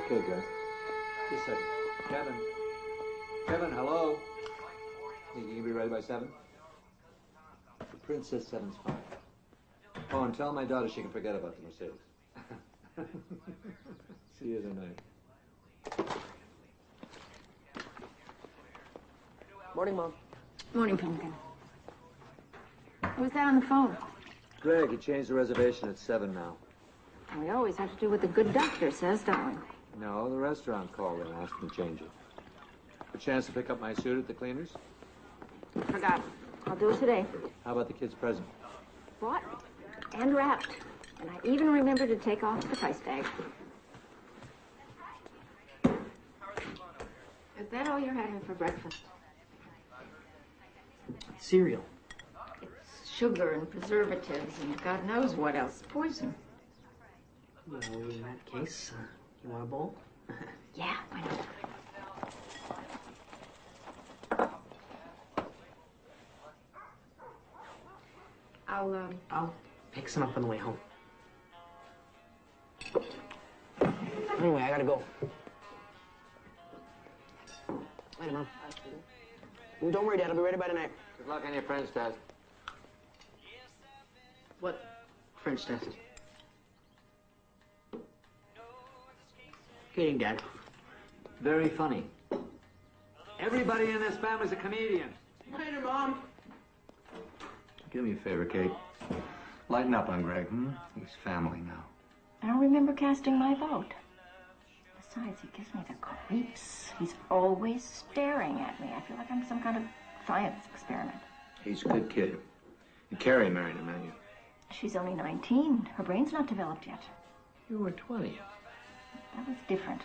Okay, guys. Just a second. Kevin. Kevin, hello? Think you can be ready by 7? The prince says 7's fine. Oh, and tell my daughter she can forget about the Mercedes. See you tonight. Morning, Mom. Morning, Pumpkin. Who was that on the phone? Greg, he changed the reservation at 7 now. We always have to do what the good doctor says, don't we? No, the restaurant called and asked him to change it. A chance to pick up my suit at the cleaners? Forgot. I'll do it today. How about the kid's present? Bought and wrapped. And I even remember to take off the price tag. Is that all you're having for breakfast? Cereal. It's sugar and preservatives and God knows what else. Poison. Well, in that case, you want a bowl? Yeah, why not? I'll pick some up on the way home. Anyway, I gotta go. Later, Mom. Well, don't worry, Dad. I'll be ready by tonight. Good luck on your French test. What French test? Kidding, Dad. Very funny. Everybody in this family's a comedian. Later, Mom. Do me a favor, Kate. Lighten up on Greg, He's family now. I don't remember casting my vote. Besides, he gives me the creeps. He's always staring at me. I feel like I'm some kind of science experiment. He's a good kid. And Carrie married him, haven't you? She's only 19. Her brain's not developed yet. You were 20. That was different.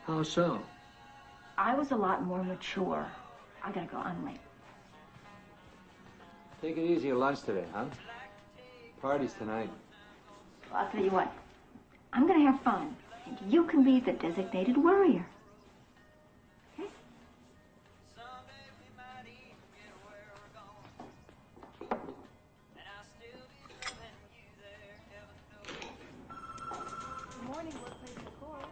How so? I was a lot more mature. I gotta go. I'm late. Take it easy at lunch today, huh? Party's tonight. Well, I'll tell you what. I'm gonna have fun. And you can be the designated worrier. Okay? Good morning, workplace Nicole.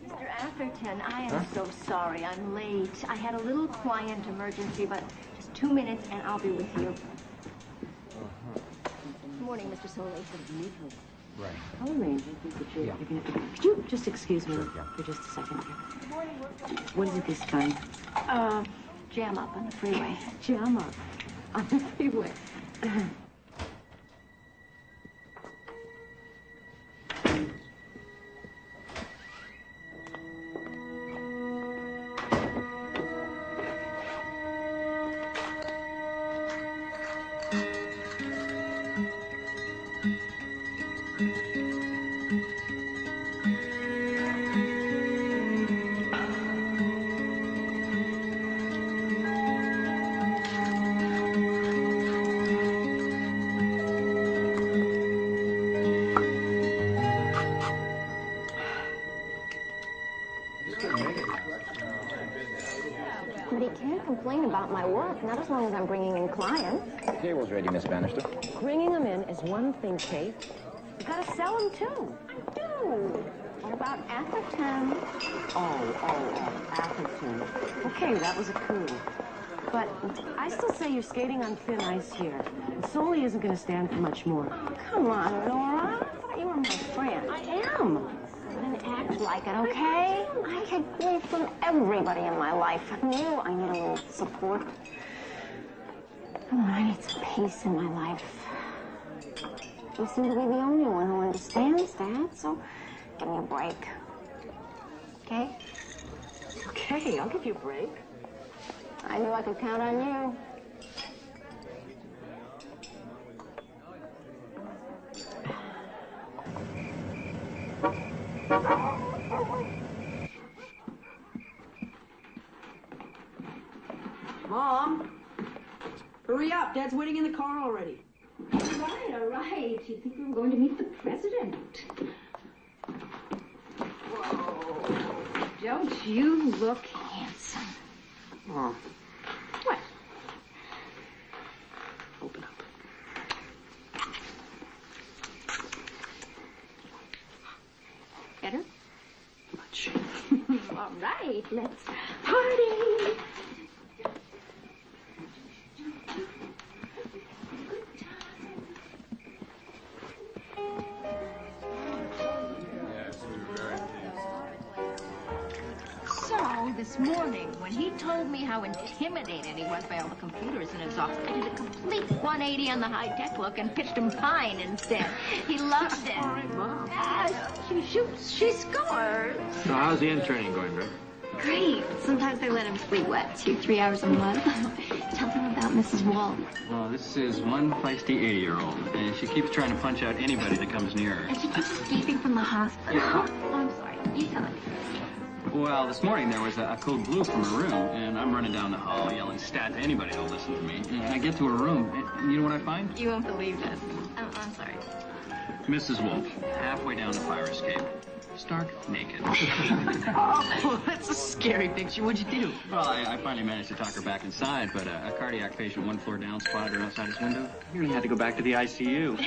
Mr. Atherton, I am so sorry. I'm late. I had a little client emergency, but just 2 minutes and I'll be with you. Good morning, Mr. Solis. Right. I'll arrange. I think that you're gonna... Could you just excuse me for just a second here? Good morning, what is it this time? Jam up on the freeway. Jam up on the freeway. But he can't complain about my work, not as long as I'm bringing in clients. Table's ready, Miss Bannister. Bringing them in is one thing, Kate. You gotta sell them, too. I do. What about Atherton? Oh, Atherton. Okay, that was a coup. But I still say you're skating on thin ice here. And Soli isn't gonna stand for much more. Come on, Nora. I thought you were my friend. I am. Then act like it, okay? I get grief from everybody in my life. From you, I need a little support. Come on, I need some peace in my life. You seem to be the only one who understands that, so give me a break. Okay? Okay, I'll give you a break. I knew I could count on you. Mom! Hurry up, Dad's waiting in the car already. All right. You think we were going to meet the president? Whoa. Don't you look handsome? Oh. What? Open up. Better? Much. All right, let's party. So, this morning, when he told me how intimidated he was by all the computers in his office, I did a complete 180 on the high-tech look and pitched him pine instead. He loved it. All right, Mom. She shoots, she scores. So how's the interning going, Rick? Great. Sometimes they let him sleep wet, 2-3 hours a month. Tell them about Mrs. Wall. Well, this is one feisty 80-year-old, and she keeps trying to punch out anybody that comes near her. And she keeps escaping from the hospital. Oh, I'm sorry. You tell me. Well, this morning there was a code blue from her room, and I'm running down the hall yelling stat to anybody that'll listen to me. And I get to her room, and you know what I find? You won't believe this. I'm sorry. Mrs. Wolf, halfway down the fire escape, stark naked. Oh, that's a scary picture. What'd you do? Well, I finally managed to talk her back inside, but a cardiac patient 1 floor down spotted her outside his window. He really had to go back to the ICU.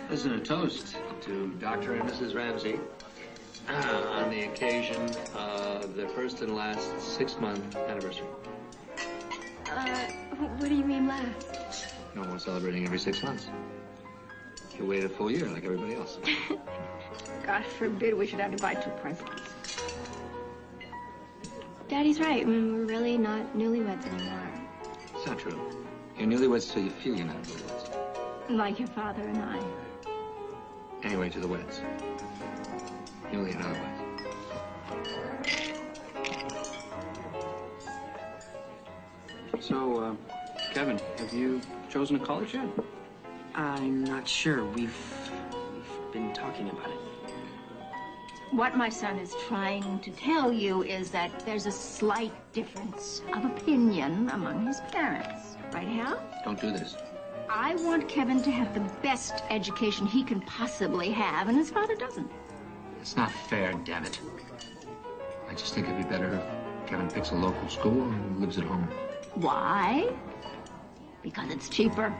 This is a toast to Dr. and Mrs. Ramsey on the occasion of their first and last 6-month anniversary. What do you mean last? No more celebrating every 6 months. You wait a full year like everybody else. God forbid we should have to buy 2 presents. Daddy's right. I mean, we're really not newlyweds anymore. It's not true. You're newlyweds till you feel you're not newlyweds. Like your father and I. Anyway, to the weds. Newly and otherwise. So, Kevin, have you chosen a college yet? I'm not sure. We've been talking about it. What my son is trying to tell you is that there's a slight difference of opinion among his parents. Right, Hal? Don't do this. I want Kevin to have the best education he can possibly have, and his father doesn't. It's not fair, damn it. I just think it'd be better if Kevin picks a local school and lives at home. Why? Because it's cheaper.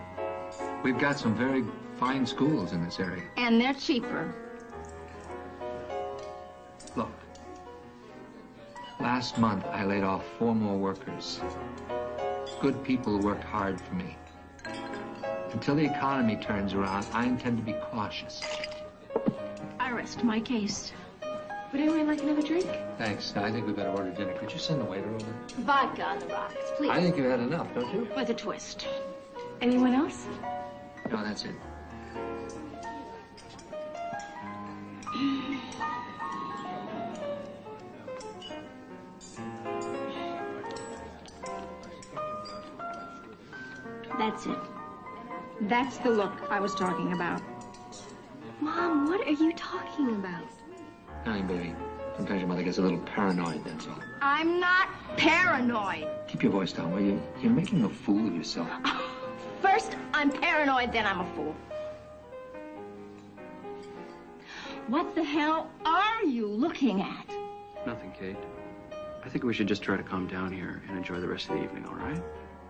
We've got some very fine schools in this area. And they're cheaper. Look, last month I laid off 4 more workers. Good people who worked hard for me. Until the economy turns around, I intend to be cautious. I rest my case. Would anyone like another drink? Thanks. I think we better order dinner. Could you send the waiter over? Vodka on the rocks, please. I think you've had enough, don't you? With a twist. Anyone else? No, that's it. That's it. That's the look I was talking about. Mom, what are you talking about? Nothing, baby. Sometimes your mother gets a little paranoid, that's all. I'm not paranoid. Keep your voice down, will you? You're making a fool of yourself. First, I'm paranoid, then I'm a fool. What the hell are you looking at? Nothing, Kate. I think we should just try to calm down here and enjoy the rest of the evening, all right?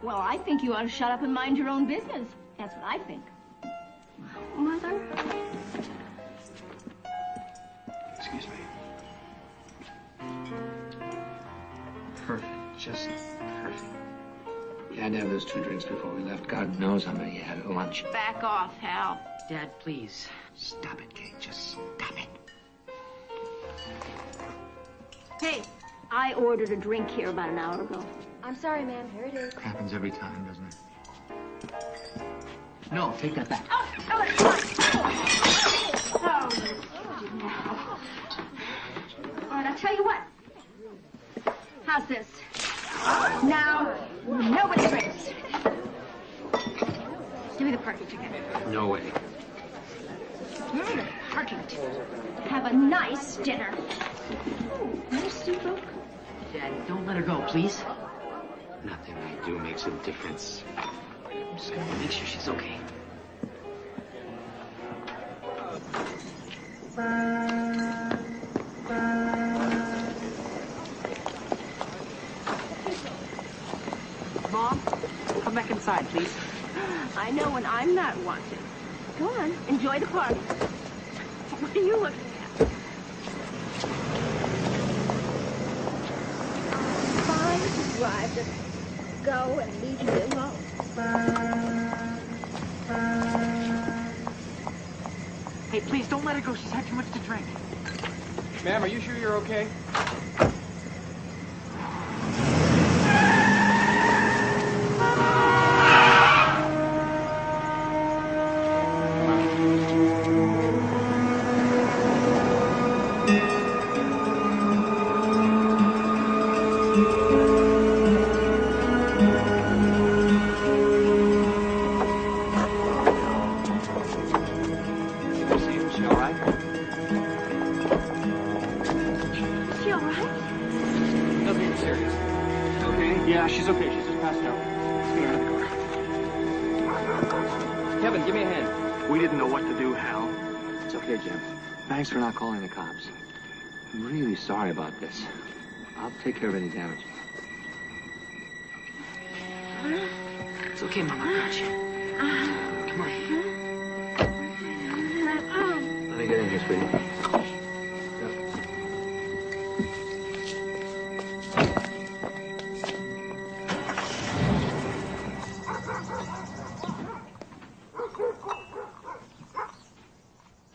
Well, I think you ought to shut up and mind your own business. That's what I think. Mother? Excuse me. Perfect. Just perfect. You had to have those 2 drinks before we left. God knows how many you had at lunch. Back off, Hal. Dad, please. Stop it, Kate. Just stop it. Hey, I ordered a drink here about an hour ago. I'm sorry, ma'am. Here it is. Happens every time, doesn't it? No, take that back. Oh, all right, I'll tell you what. How's this? Now, nobody drinks. Give me the parking ticket. No way. Parking ticket. Have a nice dinner. Oh, nice steamboat. Dad, don't let her go, please. Nothing I do makes a difference. I'm just gonna make sure she's okay. Mom, come back inside, please. I know when I'm not wanted. Go on, enjoy the party. What are you looking at? drive to go and leave me alone. Hey, please, don't let her go. She's had too much to drink. Ma'am, are you sure you're okay? Yeah, she's okay. She's just passed out. Let's get her out of the car. Kevin, give me a hand. We didn't know what to do, Hal. It's okay, Jim. Thanks for not calling the cops. I'm really sorry about this. I'll take care of any damage. It's okay, Mom. I got you. Come on. Let me get in here, sweetie.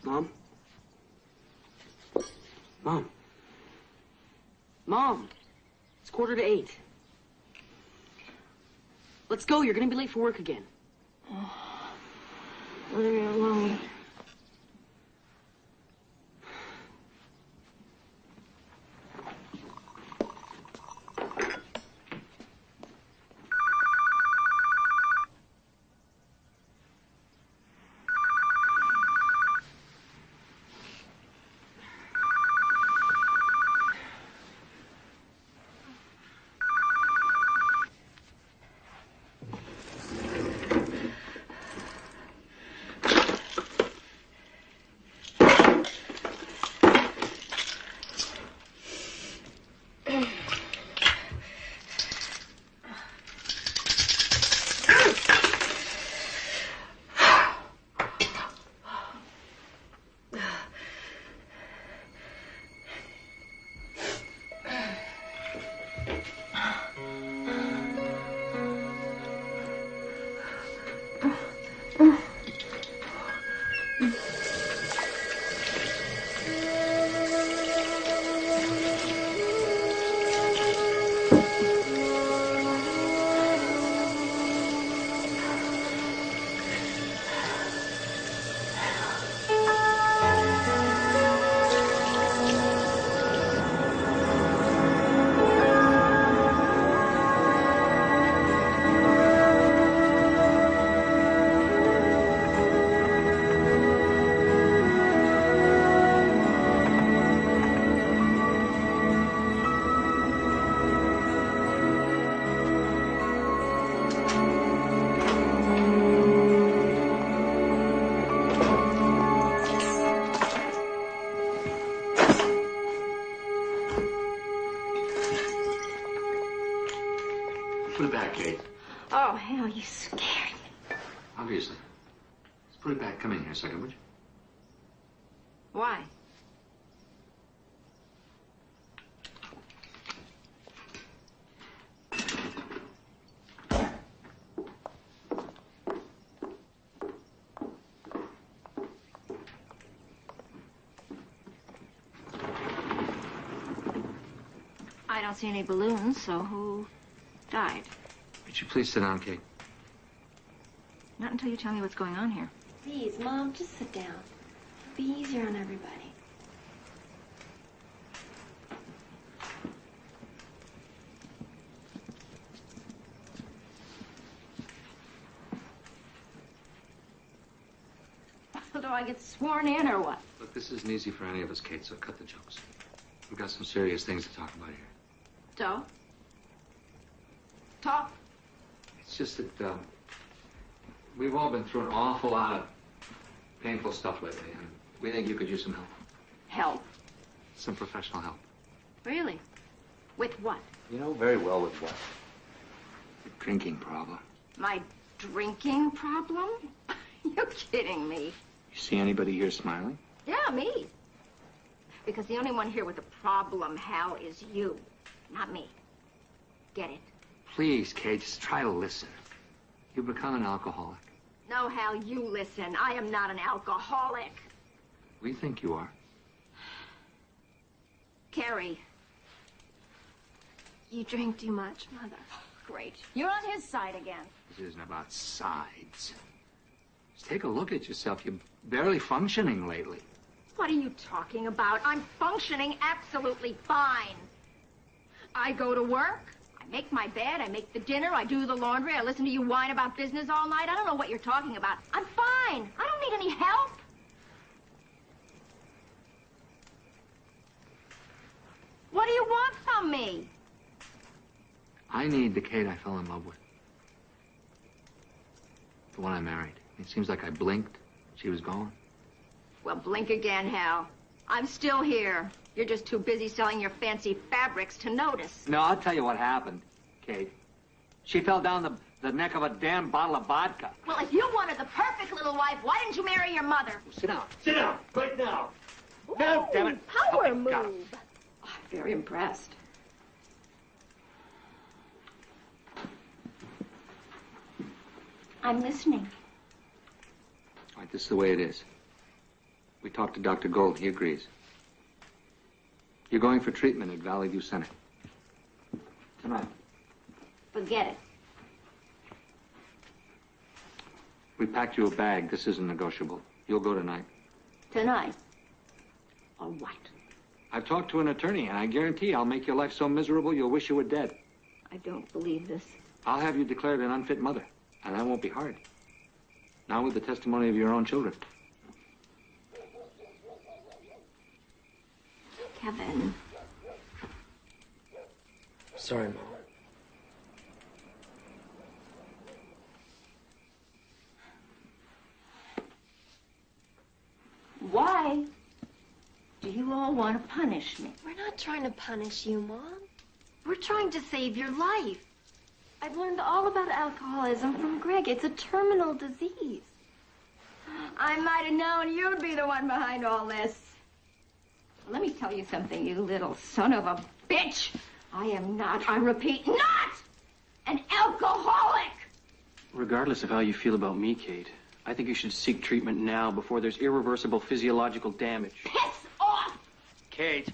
Mom? Mom? Mom? It's 7:45. Let's go. You're going to be late for work again. Leave me alone. Put it back, Kate. Oh, hell, you scared me. Obviously. Let's put it back. Come in here a second, would you? Why? I don't see any balloons, so who died? Would you please sit down, Kate? Not until you tell me what's going on here. Please, Mom, just sit down. It'll be easier on everybody. Well, do I get sworn in or what? Look, this isn't easy for any of us, Kate, so cut the jokes. We've got some serious things to talk about here. So? Talk. It's just that we've all been through an awful lot of painful stuff lately, and we think you could use some help. Help. Some professional help. Really? With what? You know very well with what? Your drinking problem. My drinking problem? You're kidding me. You see anybody here smiling? Yeah, me. Because the only one here with a problem, Hal, is you, not me. Get it? Please, Kate, just try to listen. You've become an alcoholic. No, Hal, you listen. I am not an alcoholic. We think you are. Carrie. You drink too much, Mother. Great. You're on his side again. This isn't about sides. Just take a look at yourself. You're barely functioning lately. What are you talking about? I'm functioning absolutely fine. I go to work. I make my bed. I make the dinner. I do the laundry. I listen to you whine about business all night. I don't know what you're talking about. I'm fine. I don't need any help. What do you want from me? I need the Kate I fell in love with. The one I married. It seems like I blinked. She was gone. Well, blink again, Hal. I'm still here. You're just too busy selling your fancy fabrics to notice. No, I'll tell you what happened, Kate. She fell down the neck of a damn bottle of vodka. Well, if you wanted the perfect little wife, why didn't you marry your mother? Sit down. Sit down. Right now. No, damn it. Power Oh, move. God. Oh, I'm very impressed. I'm listening. All right, this is the way it is. We talked to Dr. Gold. He agrees. You're going for treatment at Valley View Center. Tonight. Forget it. We packed you a bag. This isn't negotiable. You'll go tonight. Tonight. Or what? I've talked to an attorney, and I guarantee I'll make your life so miserable you'll wish you were dead. I don't believe this. I'll have you declared an unfit mother, and that won't be hard. Not with the testimony of your own children. Kevin. Sorry, Mom. Why do you all want to punish me? We're not trying to punish you, Mom. We're trying to save your life. I've learned all about alcoholism from Greg. It's a terminal disease. I might have known you'd be the one behind all this. Let me tell you something, you little son of a bitch. I am not, I repeat, not an alcoholic. Regardless of how you feel about me, Kate, I think you should seek treatment now before there's irreversible physiological damage. Piss off! Kate.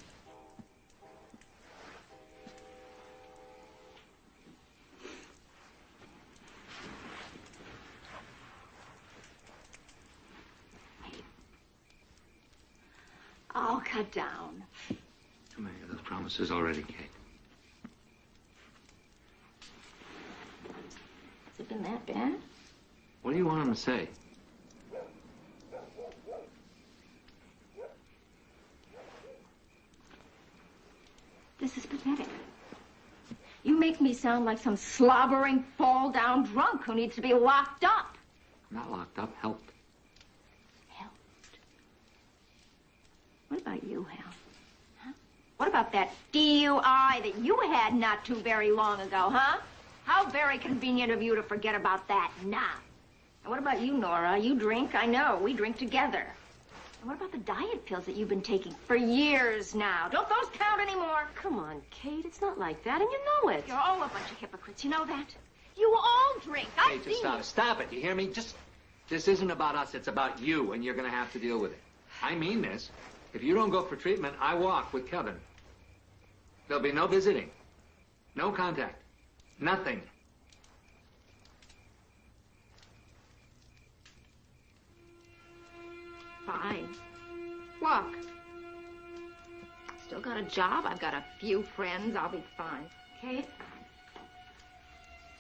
I'll cut down. Too many of those promises already, Kate. Has it been that bad? What do you want him to say? This is pathetic. You make me sound like some slobbering, fall-down drunk who needs to be locked up. I'm not locked up. Helped. Helped? What about you, Hal? Huh? What about that DUI that you had not too very long ago, huh? How very convenient of you to forget about that now. And what about you, Nora? You drink, I know. We drink together. And what about the diet pills that you've been taking for years now? Don't those count anymore? Come on, Kate. It's not like that, and you know it. You're all a bunch of hypocrites. You know that? You all drink. I've Kate, just seen stop. you. Stop it. You hear me? This isn't about us. It's about you, and you're going to have to deal with it. I mean this. If you don't go for treatment, I walk with Kevin. There'll be no visiting. No contact. Nothing. Fine. Walk. Still got a job. I've got a few friends. I'll be fine. Kate,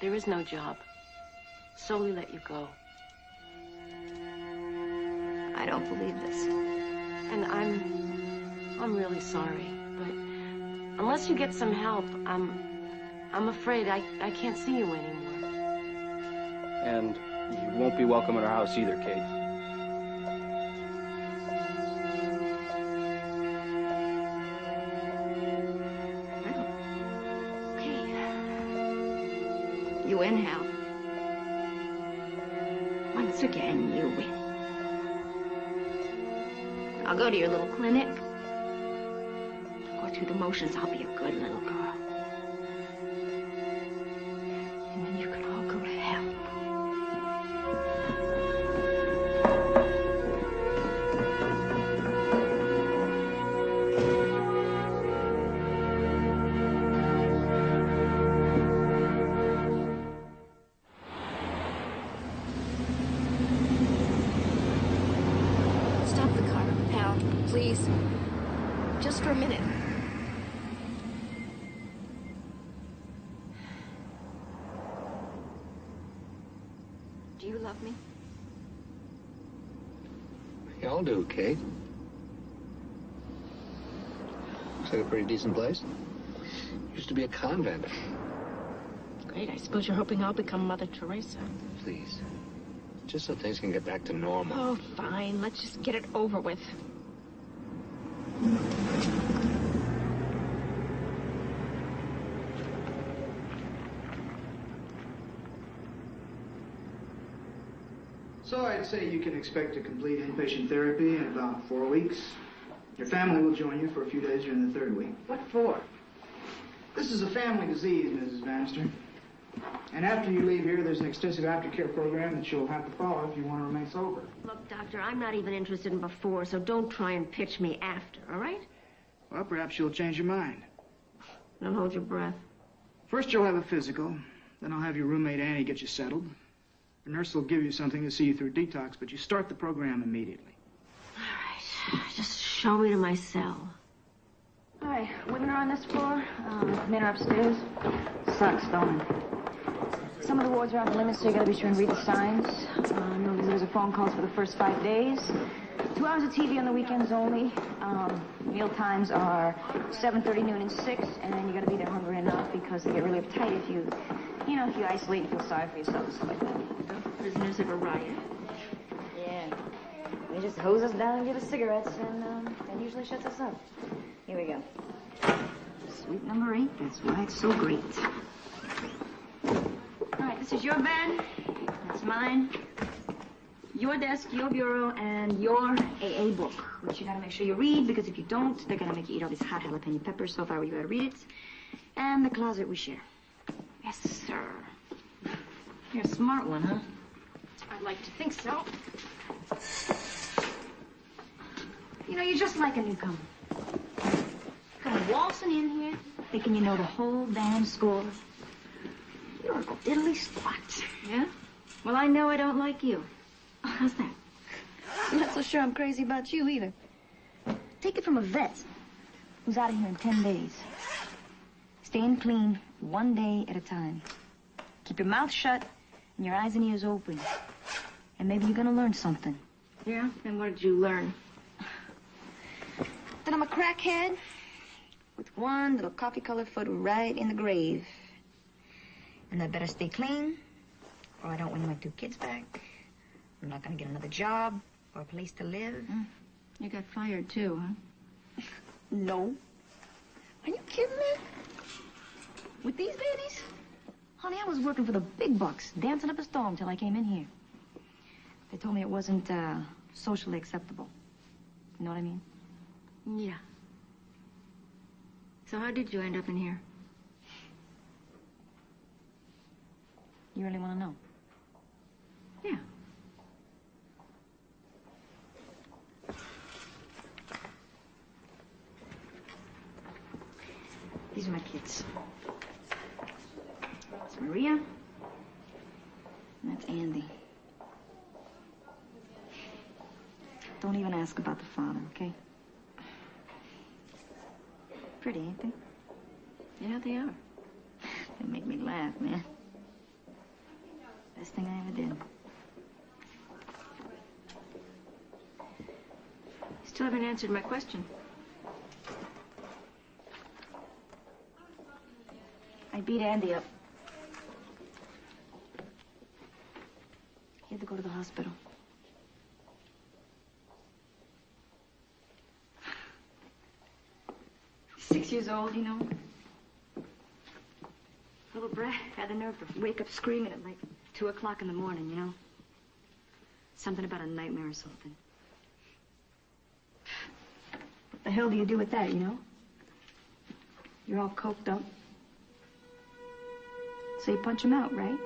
there is no job. Solely let you go. I don't believe this. And I'm really sorry, but unless you get some help, I'm afraid I can't see you anymore. And you won't be welcome in our house either, Kate. You win, Hal. Once again, you win. I'll go to your little clinic. Go through the motions. I'll be a good little girl. please. Just for a minute. Do you love me? We all do, Kate. Looks like a pretty decent place. Used to be a convent. Great. I suppose you're hoping I'll become Mother Teresa. Please. Just so things can get back to normal. Oh, fine. Let's just get it over with. So I'd say you can expect to complete inpatient therapy in about 4 weeks. Your family will join you for a few days during the 3rd week. What for? This is a family disease, Mrs. Bannister. And after you leave here, there's an extensive aftercare program that you'll have to follow if you want to remain sober. Look, Doctor, I'm not even interested in before, so don't try and pitch me after, all right? Well, perhaps you'll change your mind. Don't hold your breath. First, you'll have a physical. Then I'll have your roommate Annie get you settled. The nurse will give you something to see you through detox, but you start the program immediately. All right. Just show me to my cell. All right, women are on this floor. Men are upstairs. Sucks, don't it? Some of the wards are off limits, so you gotta be sure and read the signs. No visitors or phone calls for the first 5 days. 2 hours of TV on the weekends only. Meal times are 7:30, noon, and 6, and then you gotta be there hungry enough because they get really uptight if you isolate and feel sorry for yourself and stuff like that. Don't prisoners ever riot? Yeah. They just hose us down and give us cigarettes, and that usually shuts us up. Here we go. Suite number 8, that's why it's so great. All right, this is your bed. That's mine. Your desk, your bureau, and your AA book, which you gotta make sure you read, because if you don't, they're gonna make you eat all these hot jalapeno peppers. So far, you gotta read it. And the closet we share. Yes, sir. You're a smart one, huh? I'd like to think so. You know, you're just like a newcomer. Come waltzing in here, thinking you know the whole damn score. You're a diddly squat. Yeah? Well, I know I don't like you. How's that? I'm not so sure I'm crazy about you either. Take it from a vet who's out of here in 10 days. Staying clean 1 day at a time. Keep your mouth shut and your eyes and ears open. And maybe you're gonna learn something. Yeah? And what did you learn? That I'm a crackhead with one little coffee-colored foot right in the grave. And I better stay clean, or I don't win my 2 kids back. I'm not gonna get another job or a place to live. You got fired, too, huh? No. Are you kidding me? With these babies? Honey, I was working for the big bucks, dancing up a storm till I came in here. They told me it wasn't socially acceptable. You know what I mean? Yeah. So how did you end up in here? You really want to know? Yeah. These are my kids. That's Maria. And that's Andy. Don't even ask about the father, okay? Pretty, ain't they? Yeah, they are. They make me laugh, man. Best thing I ever did. You still haven't answered my question. I beat Andy up. He had to go to the hospital. He's 6 years old, you know. Little brat had the nerve to wake up screaming at like 2 o'clock in the morning, you know. Something about a nightmare or something. What the hell do you do with that, you know? You're all coked up. So you punch him out, right?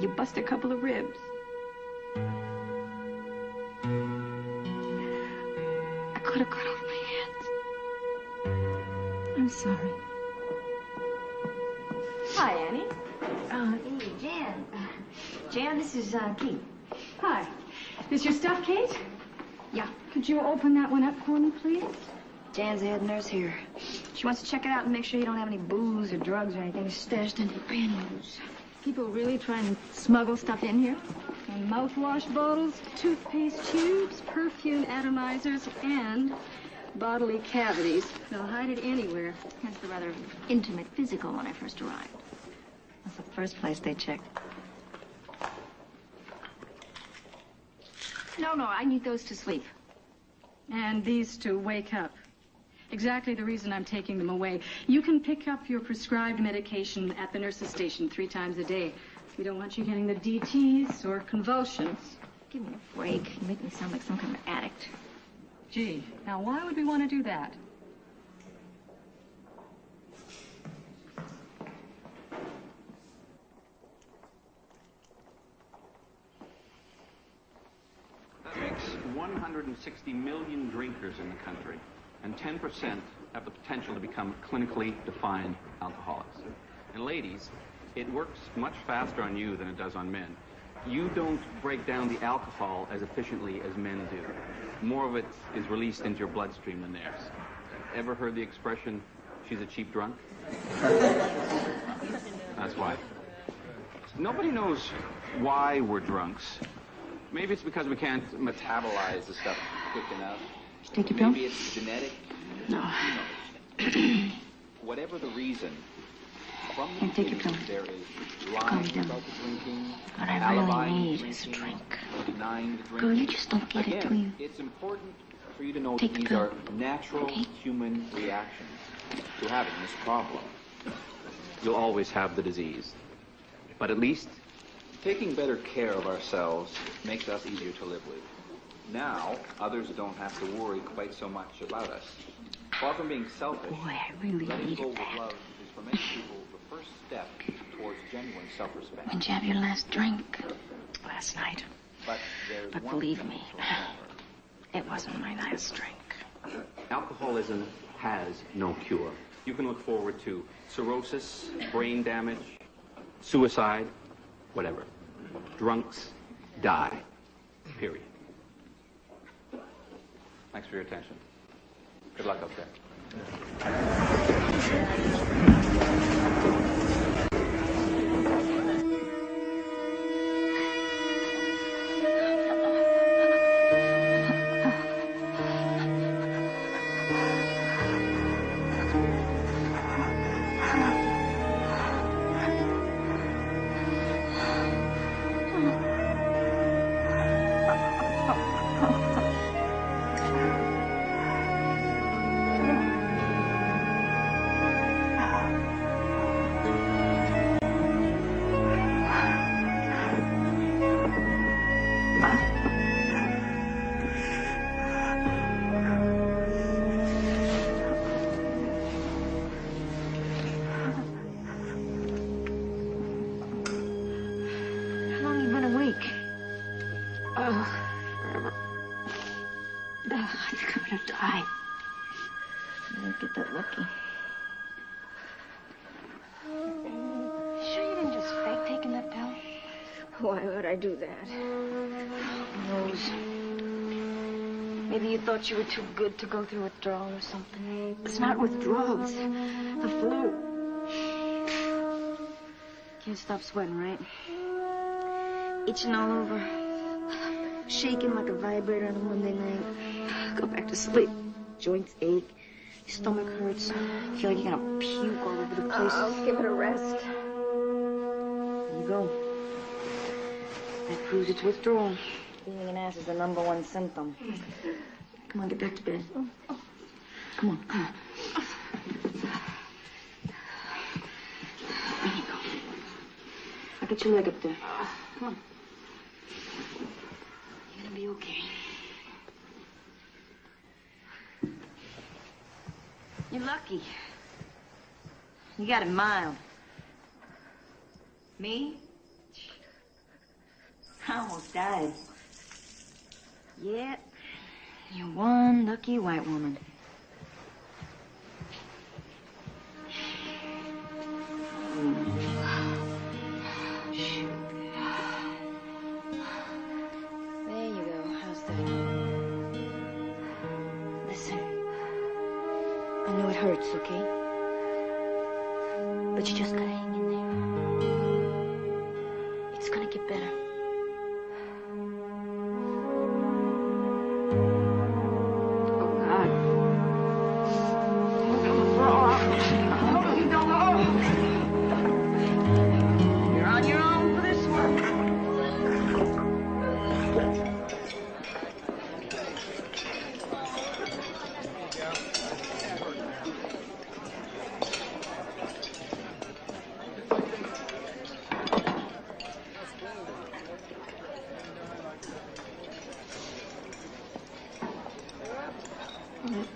You bust a couple of ribs. I could have cut off my hands. I'm sorry. Hi, Annie. Hey, Jan. Jan, this is Kate. Hi. Is your stuff, Kate? Yeah. Could you open that one up for me, please? Jan's the head nurse here. She wants to check it out and make sure you don't have any booze or drugs or anything stashed in your pantyhose. People really try and smuggle stuff in here? And mouthwash bottles, toothpaste tubes, perfume atomizers, and bodily cavities. They'll hide it anywhere. Hence the rather intimate physical when I first arrived. That's the first place they checked. No, I need those to sleep. And these to wake up. Exactly the reason I'm taking them away. You can pick up your prescribed medication at the nurse's station 3 times a day. We don't want you getting the DTs or convulsions. Give me a break. You make me sound like some kind of addict. Gee, now why would we want to do that? That makes 160 million drinkers in the country, and 10% have the potential to become clinically defined alcoholics. And ladies, it works much faster on you than it does on men. You don't break down the alcohol as efficiently as men do. More of it is released into your bloodstream than theirs. Ever heard the expression, she's a cheap drunk? That's why. Nobody knows why we're drunks. Maybe it's because we can't metabolize the stuff quick enough. Take your pill? Maybe it's genetic. No. Who knows? Whatever the reason, from the Take your pill. there is Calm lying down. about the drinking, What I really need is a drink. denying the drinking. Girl, you just don't get it, do you? It's important for you to know Take that the these pill. are natural Okay. human reactions to having this problem. You'll always have the disease. But at least taking better care of ourselves makes us easier to live with. Now, others don't have to worry quite so much about us. Far from being selfish, Boy, I really letting go needed with that. love is for many people the first step towards genuine self-respect. When'd you have your last drink? Last night. But there's But one believe thing me, to remember. it wasn't my last drink. Alcoholism has no cure. You can look forward to cirrhosis, brain damage, suicide, whatever. Drunks die. Period. Thanks for your attention. Good luck up there. How long you been awake? Forever. I think I'm gonna die. I didn't get that lucky. Sure you didn't just fake taking that pill? Why would I do that? Who knows? Maybe you thought you were too good to go through withdrawal or something. It's not withdrawals. The flu. Can't stop sweating, right? Itching all over. Shaking like a vibrator on a Monday night. Go back to sleep. Joints ache. Your stomach hurts. You feel like you're gonna puke all over the place. I'll give it a rest. There you go. That proves it's withdrawal. Feeling an ass is the #1 symptom. Come on, get back to bed. Come on, come on. There you go. Now get your leg up there. Come on. You're gonna be okay. You're lucky. You got it mild. Me? I almost died. Yeah, you're one lucky white woman. There you go. How's that?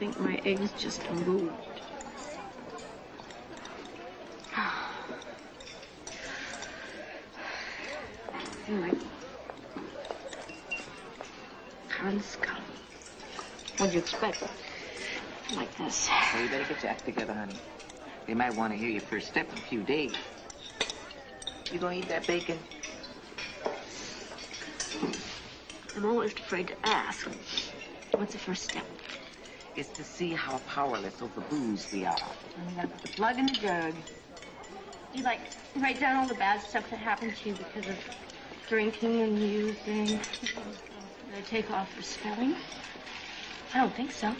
think my eggs just moved. Anyway. Let's go. What'd you expect? Like this. Well, you better get your act together, honey. They might want to hear your first step in a few days. You gonna eat that bacon? I'm always afraid to ask. What's the first step? It's to see how powerless over booze we are. And we gotta put the plug in the jug. You, like, write down all the bad stuff that happened to you because of drinking and using. Do they take off for spelling? I don't think so.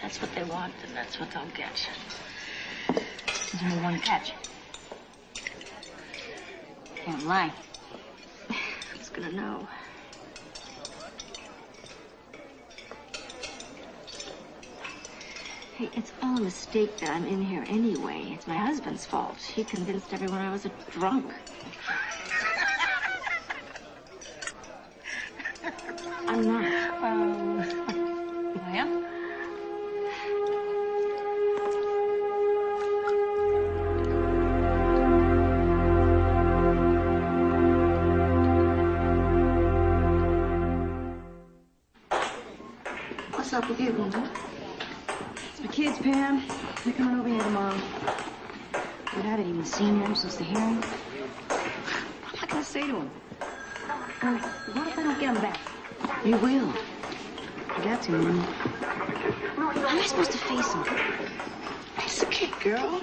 That's what they want, and that's what they'll get. There's only one catch. Can't lie. Who's gonna know? Hey, it's all a mistake that I'm in here anyway. It's my husband's fault. He convinced everyone I was a drunk. I'm not. I am? What's up with you, woman? It's my kids, Pam. They're coming over here tomorrow. Dude, I haven't even seen them since the hearing. What am I gonna say to them? What if I don't get them back? You will. I got to, man. How am I supposed to face them? Piece of cake, girl.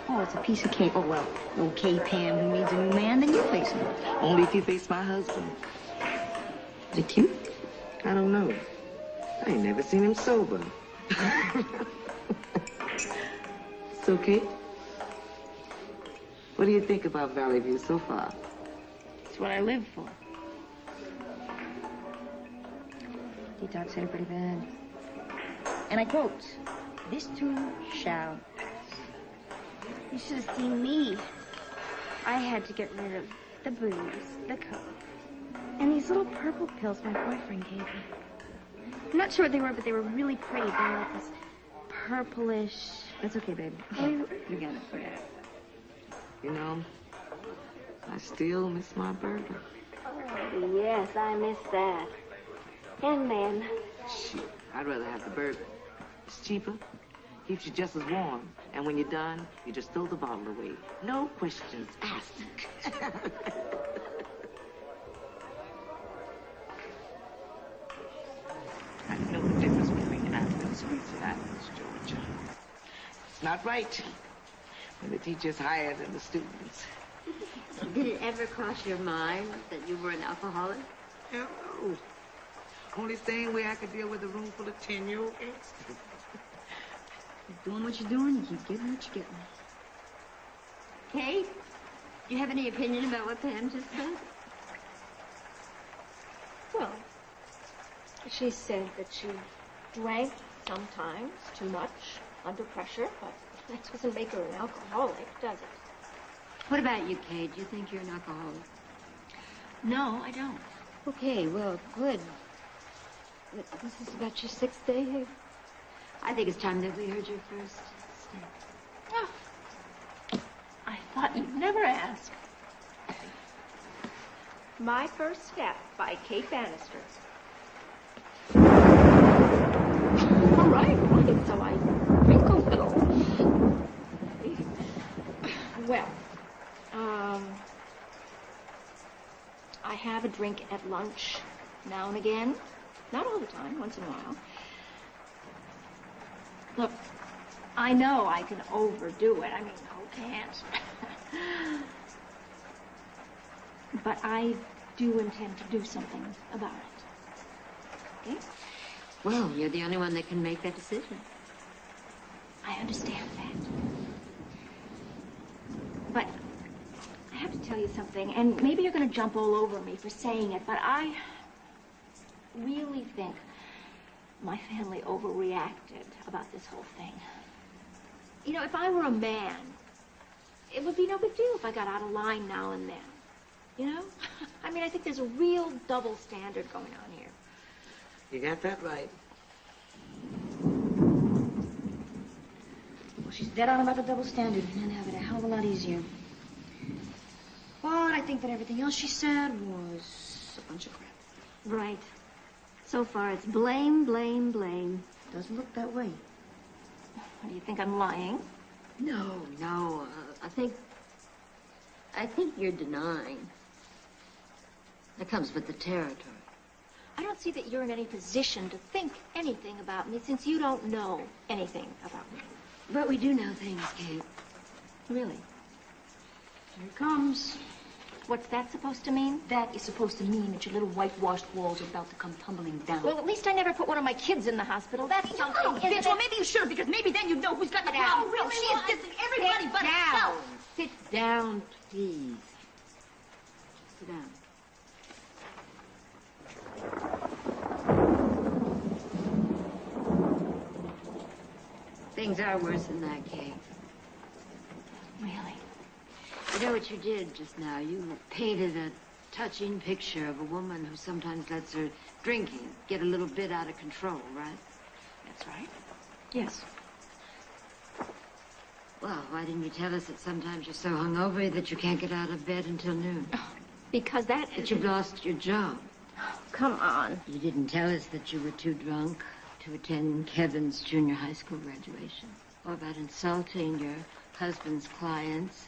Oh, it's a piece of cake. Oh, well, okay, Pam, who needs a new man, then you face him. Only if you face my husband. Is it cute? I don't know. I ain't never seen him sober. It's okay. What do you think about Valley View so far? It's what I live for. Detox said it pretty bad. And I quote, "This too shall pass." You should have seen me. I had to get rid of the booze, the coke, and these little purple pills my boyfriend gave me. I'm not sure what they were, but they were really pretty. They were like this purplish... That's okay, babe. Oh, You got it. Forget it. You know, I still miss my burger. oh, yes, I miss that. And then, Shit, I'd rather have the burger. It's cheaper, keeps you just as warm, and when you're done, you just throw the bottle away. No questions asked. I know the difference between Athens, Sweets, and Athens, Georgia. It's not right when the teacher's higher than the students. did it ever cross your mind that you were an alcoholic? Hell no. Only same way I could deal with a room full of 10-year-old gangsters. Keep doing what you're doing, you keep getting what you're getting. Kate, do you have any opinion about what Pam just said? Well, she said that she drank sometimes too much under pressure, but that doesn't make her an alcoholic, does it? What about you, Kate? Do you think you're an alcoholic? No, I don't. Okay, well, good. This is about your 6th day here. I think it's time that we heard your first step. Oh, I thought you'd never ask. My First Step by Kate Bannister. All right, so I drink a little. Well, I have a drink at lunch now and again. Not all the time, once in a while. Look, I know I can overdo it. I mean, who can't? But I do intend to do something about it. Okay? Well, you're the only one that can make that decision. I understand that. But I have to tell you something, and maybe you're going to jump all over me for saying it, but I really think my family overreacted about this whole thing. You know, if I were a man, it would be no big deal if I got out of line now and then. You know? I mean, I think there's a real double standard going on here. You got that right. Well, she's dead on about the double standard, and have it a hell of a lot easier. But I think that everything else she said was a bunch of crap. Right. So far, it's blame, blame, blame. Doesn't look that way. What, do you think I'm lying? No. I think you're denying. That comes with the territory. I don't see that you're in any position to think anything about me since you don't know anything about me. But we do know things, Kate. Really? Here it comes. What's that supposed to mean? That is supposed to mean that your little whitewashed walls are about to come tumbling down. Well, at least I never put one of my kids in the hospital. That's something, isn't bitch. it? Well, maybe you should have, because maybe then you'd know who's got the problem. Really? She is dissing everybody but herself. Sit down, please. Sit down. Things are worse than that, Kate. Really? You know what you did just now? You painted a touching picture of a woman who sometimes lets her drinking get a little bit out of control, right? That's right. Yes. Well, why didn't you tell us that sometimes you're so hungover that you can't get out of bed until noon? Because that you've lost your job. Come on. You didn't tell us that you were too drunk to attend Kevin's junior high school graduation. Or about insulting your husband's clients.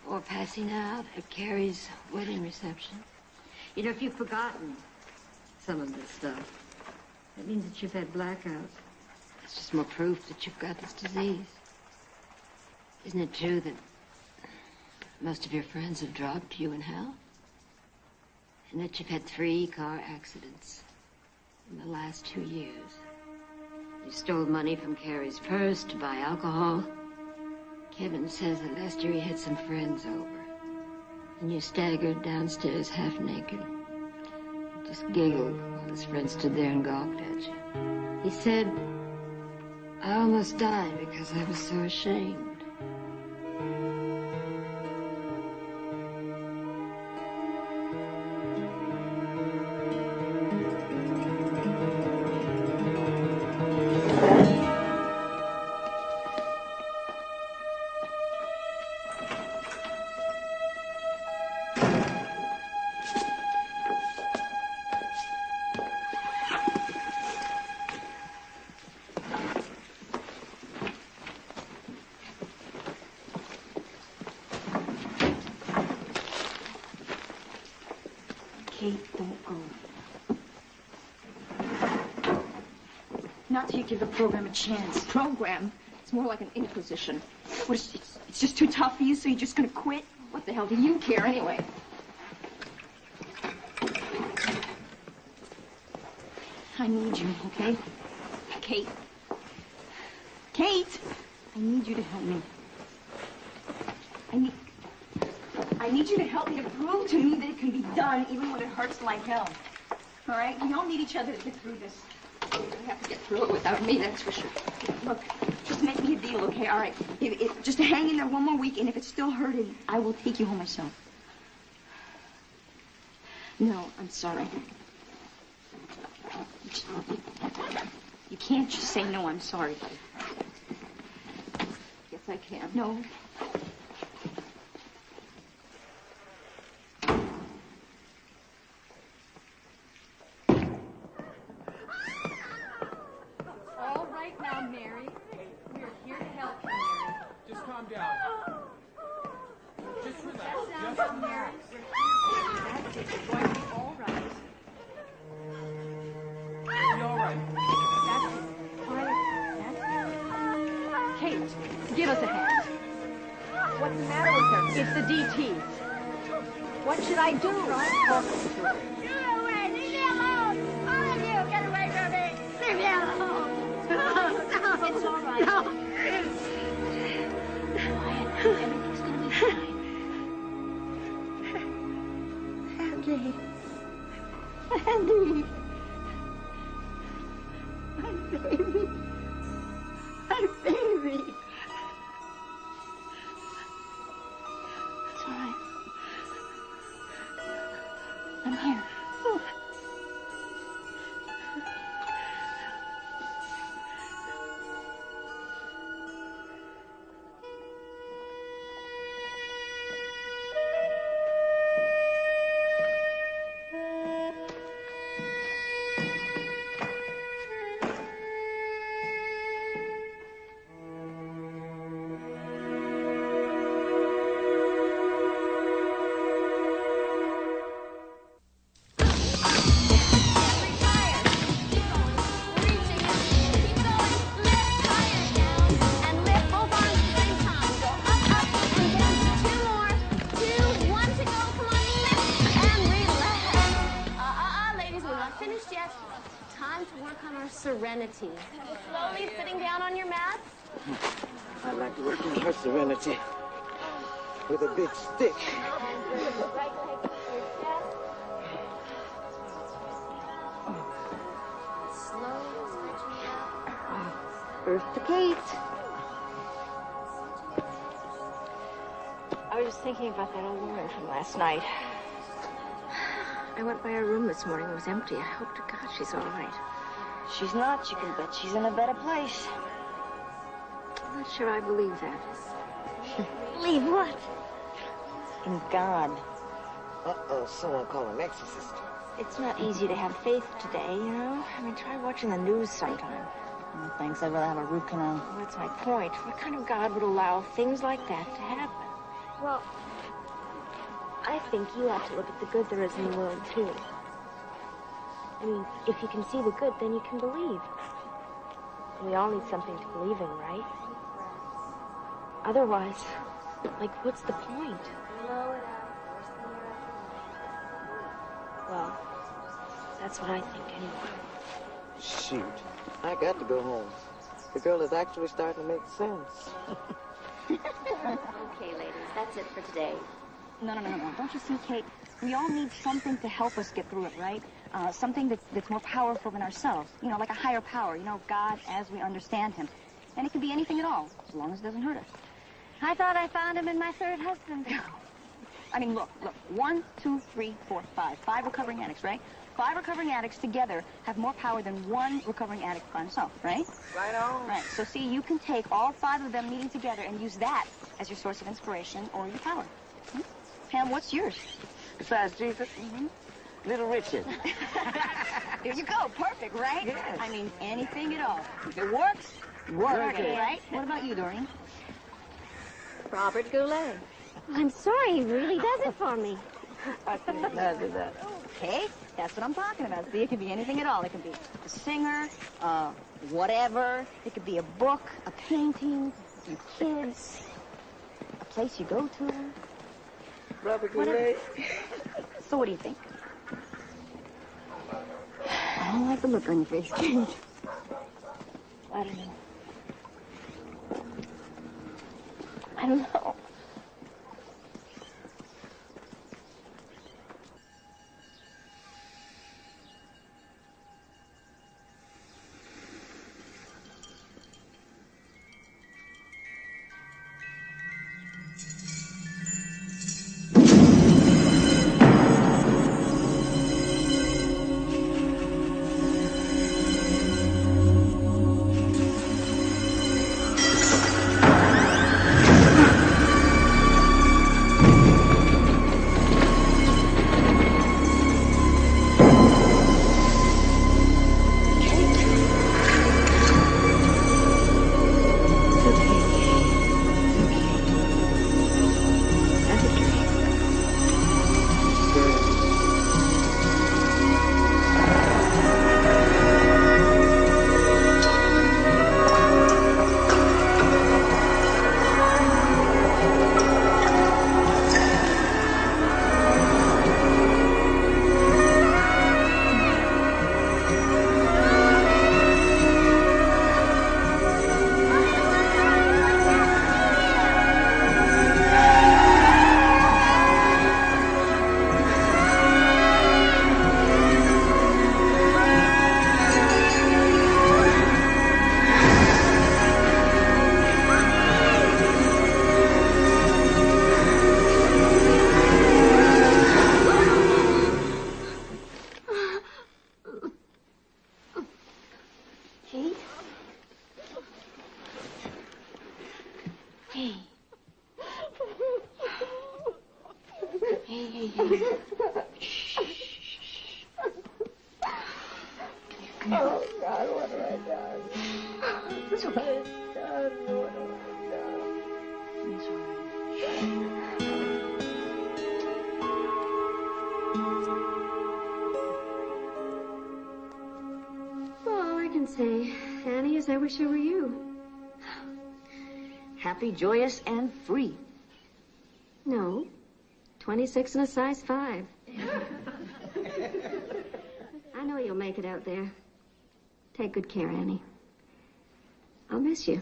Or passing out at Carrie's wedding reception. You know, if you've forgotten some of this stuff, that means that you've had blackouts. It's just more proof that you've got this disease. Isn't it true that most of your friends have dropped you in hell? And that you've had 3 car accidents in the last 2 years? You stole money from Carrie's purse to buy alcohol. Kevin says that last year he had some friends over. And you staggered downstairs half naked. Just giggled while his friend stood there and gawked at you. He said, I almost died because I was so ashamed. Kate, don't go. Not till you give the program a chance. Program? It's more like an inquisition. What, it's just too tough for you, so you're just gonna quit? What the hell do you care, anyway? I need you, okay? Kate. Kate! I need you to help me. I need you to help me to prove to me that it can be done even when it hurts like hell. All right? We all need each other to get through this. You have to get through it without me, that's for sure. Look, just make me a deal, okay? All right. Just hang in there one more week, and if it's still hurting, I will take you home myself. No, I'm sorry. You can't just say no, I'm sorry. Yes, I can. No. All right now, Mary. We're here to help you, Mary. Just calm down. Just relax. Sit Just down, Mary. relax. That's it. You're going to be all right. You'll be all right. That's it. Quiet. That's it. Kate, give us a hand. What's the matter with her? It's the DTs. What should I do? Try talking to her. Get away! Leave me alone! All of you, get away from me! Leave me alone! It's all right. No. Quiet. Everything's gonna be fine. Andy. Andy. My baby. My baby. It's all right. I'm here. work on our serenity. Slowly sitting down on your mats. I'd like to work on her serenity with a big stick. Slowly stretching out. Earth to Kate. I was just thinking about that old woman from last night. I went by her room this morning. It was empty. I hope to God she's all right. She's not. You can bet she's in a better place. I'm not sure I believe that. Believe what? In God. Uh-oh, someone call an exorcist. It's not easy to have faith today, you know? I mean, try watching the news sometime. Oh, thanks. I'd rather have a root canal. Well, that's my point. What kind of God would allow things like that to happen? Well, I think you ought to look at the good there is in the world, too. I mean, if you can see the good, then you can believe. We all need something to believe in, right? Otherwise, like, what's the point? Well, that's what I think, anyway. Shoot. I got to go home. The girl is actually starting to make sense. Okay, ladies, that's it for today. No. Don't you see, Kate? We all need something to help us get through it, right? Something that's more powerful than ourselves. You know, like a higher power. You know, God as we understand him. And it can be anything at all, as long as it doesn't hurt us. I thought I found him in my third husband. I mean, look. 1, 2, 3, 4, 5. 5 recovering addicts, right? 5 recovering addicts together have more power than 1 recovering addict by himself, right? Right on. Right. So, see, you can take all 5 of them meeting together and use that as your source of inspiration or your power. Pam, what's yours? Besides Jesus? Little Richard. There you go. Perfect, right? Yes. I mean, anything at all. If it works, work it, right? What about you, Doreen? Robert Goulet. I'm sorry, he really does it for me. I think I did that. Okay, that's what I'm talking about. See, it could be anything at all. It could be a singer, whatever. It could be a book, a painting, some kids, a place you go to. Robert Goulet. So what do you think? I don't like the look on your face, Kate. I don't know. I don't know. Oh, God, what have I done? What have I done? What have All I can say, Annie, is I wish I were you. Happy, joyous, and free. No. 26 and a size 5. I know you'll make it out there. Take good care, Annie. I'll miss you.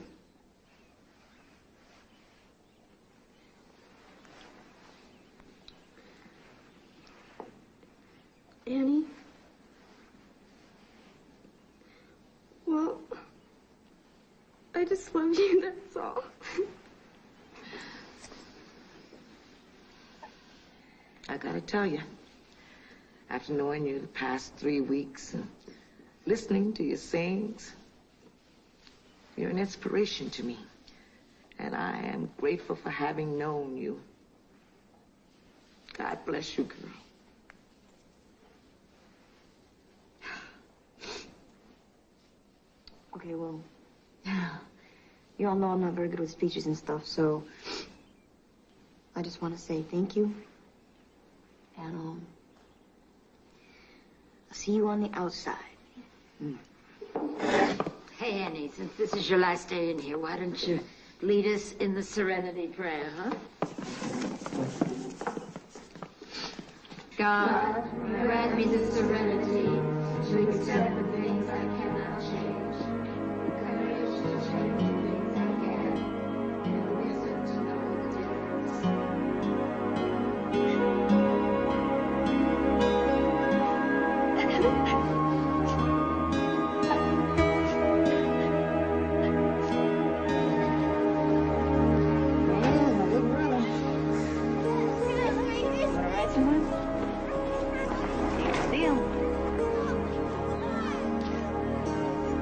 Annie? Well, I just love you, that's all. I gotta tell you, after knowing you the past 3 weeks and listening to your sayings, you're an inspiration to me. And I am grateful for having known you. God bless you, girl. Okay, well, you all know I'm not very good with speeches and stuff, so I just want to say thank you. And, I'll see you on the outside. Hey, Annie, since this is your last day in here, why don't you lead us in the Serenity Prayer, huh? God, grant me the serenity to accept the things I cannot change, the courage to change the things I can, and the wisdom to know the difference.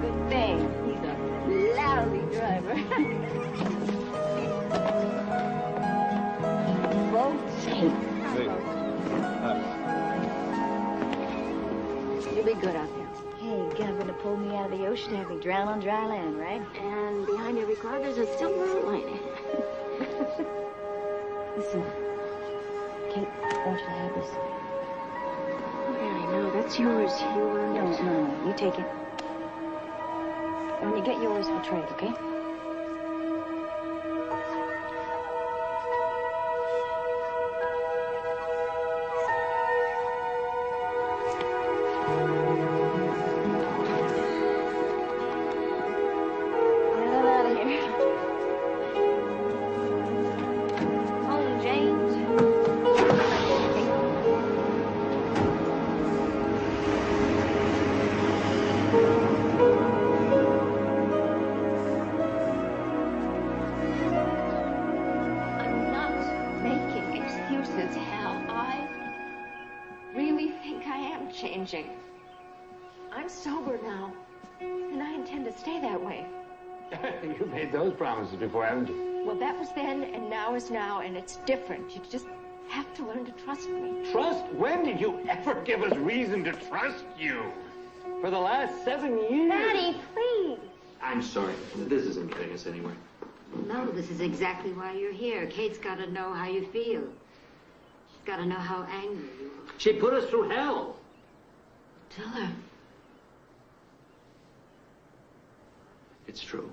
Good thing. He's a lousy driver. You'll be good out there. Hey, Gavin pulled me out of the ocean to have me drown on dry land, right? And behind every car there's a silver lining. Listen, Kate, I want you to have this. Mary, no, that's yours. You earned it. No, you take it. And when you get yours, we'll trade, okay? Changing. I'm sober now, and I intend to stay that way. You made those promises before, haven't you? Well, that was then, and now is now, and it's different. You just have to learn to trust me. Trust? When did you ever give us reason to trust you? For the last 7 years. Daddy, please. I'm sorry. This isn't getting us anywhere. No, this is exactly why you're here. Kate's got to know how you feel. She's got to know how angry you are. She put us through hell. Tell her. It's true.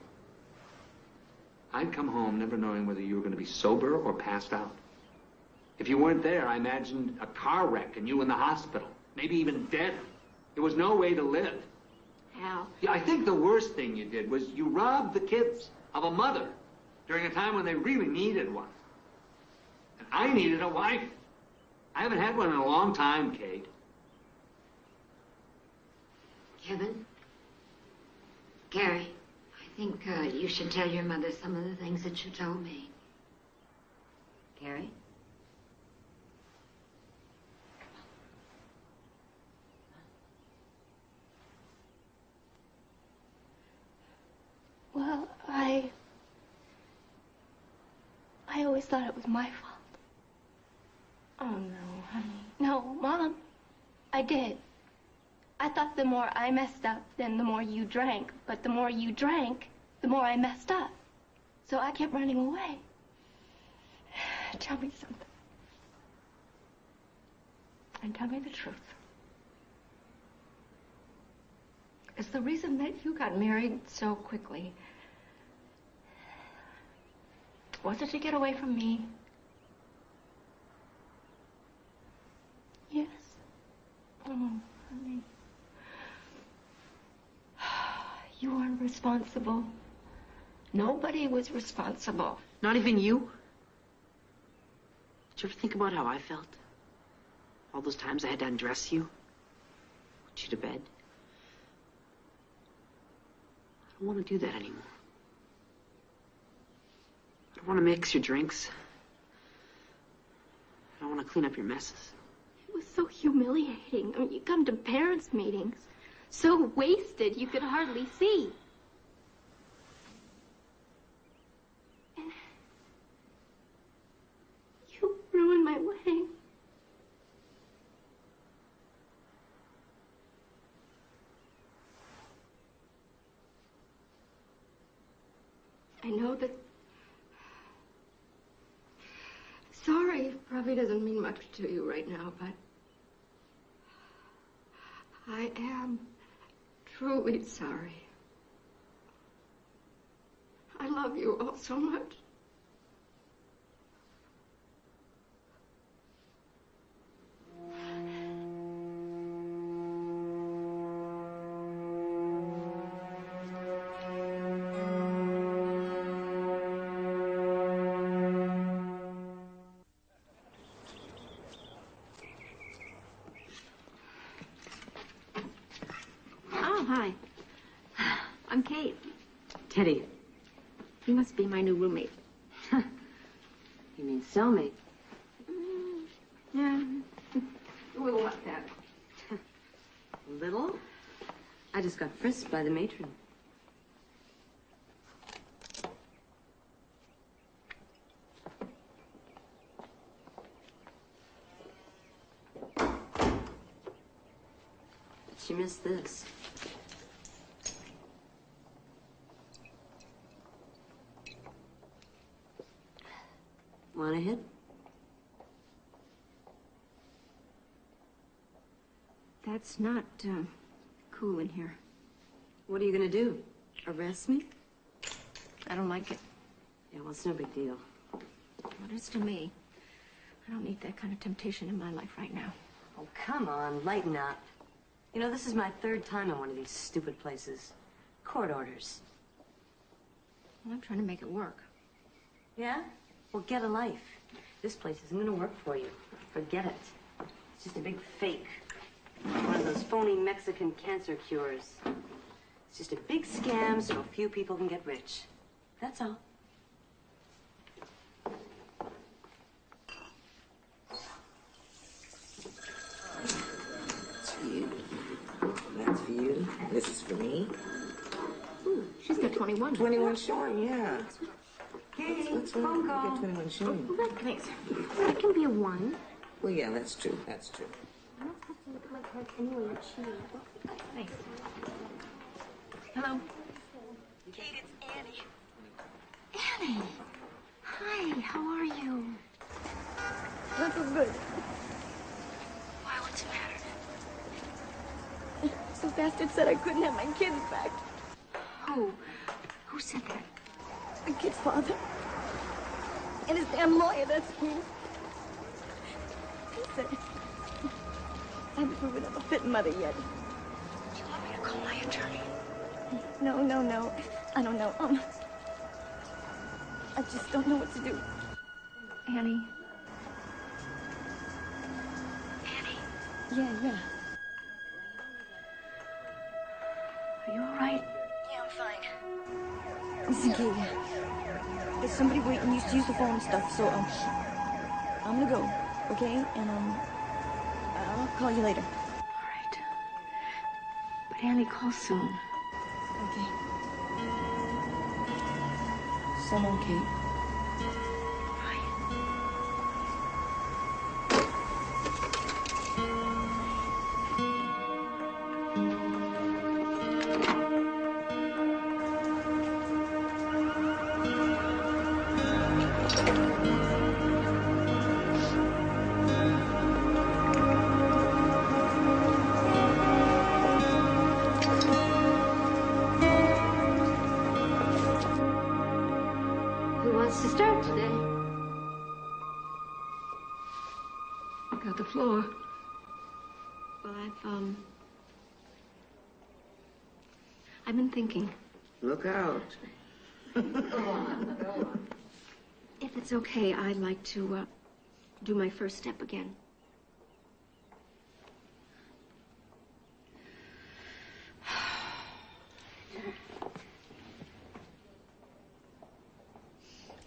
I'd come home never knowing whether you were going to be sober or passed out. If you weren't there, I imagined a car wreck and you in the hospital, maybe even dead. There was no way to live. Hal. Yeah, I think the worst thing you did was you robbed the kids of a mother during a time when they really needed one. And I needed a wife. I haven't had one in a long time, Kate. Kevin? Gary, I think you should tell your mother some of the things that you told me. Gary? Well, I always thought it was my fault. Oh, no, honey. No, Mom, I did. I thought the more I messed up, then the more you drank. But the more you drank, the more I messed up. So I kept running away. Tell me something. And tell me the truth. Is the reason that you got married so quickly, was it to get away from me? Yes. Oh, honey. responsible. Nobody was responsible. Not even you? Did you ever think about how I felt? All those times I had to undress you, put you to bed. I don't want to do that anymore. I don't want to mix your drinks. I don't want to clean up your messes. It was so humiliating. I mean, you come to parents' meetings, so wasted you could hardly see. And you ruined my wedding. I know that... Sorry probably doesn't mean much to you right now, but I am truly sorry. I love you all so much. Oh, hi. I'm Kate. Teddy. You must be my new roommate. You mean cellmate? Yeah. A little like that. Little? I just got frisked by the matron. She missed this. Want a hit? That's not, cool in here. What are you gonna do? Arrest me? I don't like it. Yeah, well, it's no big deal. What is to me? I don't need that kind of temptation in my life right now. Oh, come on, lighten up. You know, this is my third time in one of these stupid places. Court orders. Well, I'm trying to make it work. Yeah? Well, get a life. This place isn't gonna work for you. Forget it. It's just a big fake. One of those phony Mexican cancer cures. It's just a big scam so a few people can get rich. That's all. That's for you. That's for you. This is for me. Ooh, she's got 21. 21 showing, yeah. Hey, What's wrong? You got 21 showing. Oh, that's nice. That can be a 1. Well, yeah, that's true. That's true. I'm not supposed to look like that anyway, but she... That's nice. Hello? Kate, it's Annie. Annie! Hi, how are you? Not so good. Why, what's the matter? The bastard said I couldn't have my kids back. Who? Who said that? My kid's father. And his damn lawyer, that's who. He said, I haven't proven I'm a fit mother yet. Do you want me to call my attorney? No. I don't know. I just don't know what to do. Annie? Yeah. Are you all right? Yeah, I'm fine. Listen, Kate. There's somebody waiting. Used to use the phone and stuff, so, I'm gonna go, okay? And, I'll call you later. All right. But Annie, call soon. Okay. So long, Kate. Who wants to start today? Got the floor. Well, I've been thinking. Look out. Go on, go on. If it's okay, I'd like to do my first step again.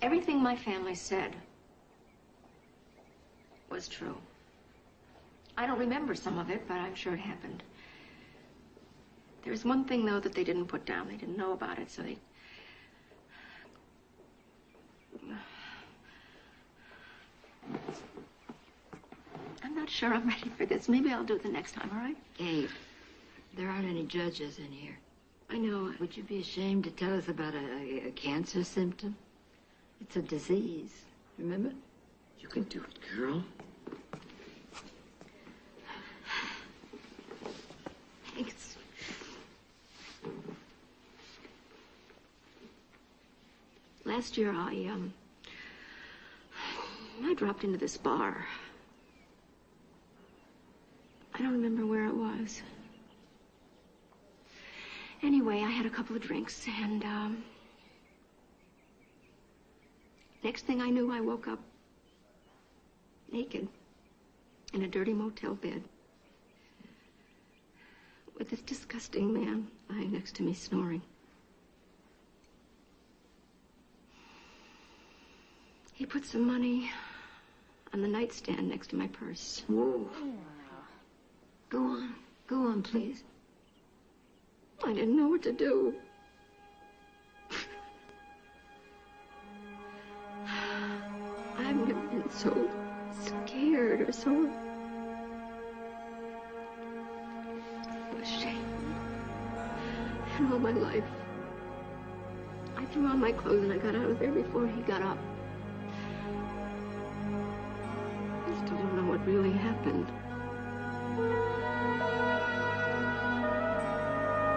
Everything my family said was true. I don't remember some of it, but I'm sure it happened. There's one thing, though, that they didn't put down. They didn't know about it, so they... I'm not sure I'm ready for this. Maybe I'll do it the next time, all right? Kate, there aren't any judges in here. I know. Would you be ashamed to tell us about a cancer symptom? It's a disease, remember? You can do it, girl. Thanks. Last year, I dropped into this bar. I don't remember where it was. Anyway, I had a couple of drinks, and, next thing I knew, I woke up naked in a dirty motel bed with this disgusting man lying next to me snoring. He put some money on the nightstand next to my purse. Whoa. Go on, please. I didn't know what to do. I've never been so scared or so ashamed in all my life. I threw on my clothes and I got out of there before he got up. I still don't know what really happened.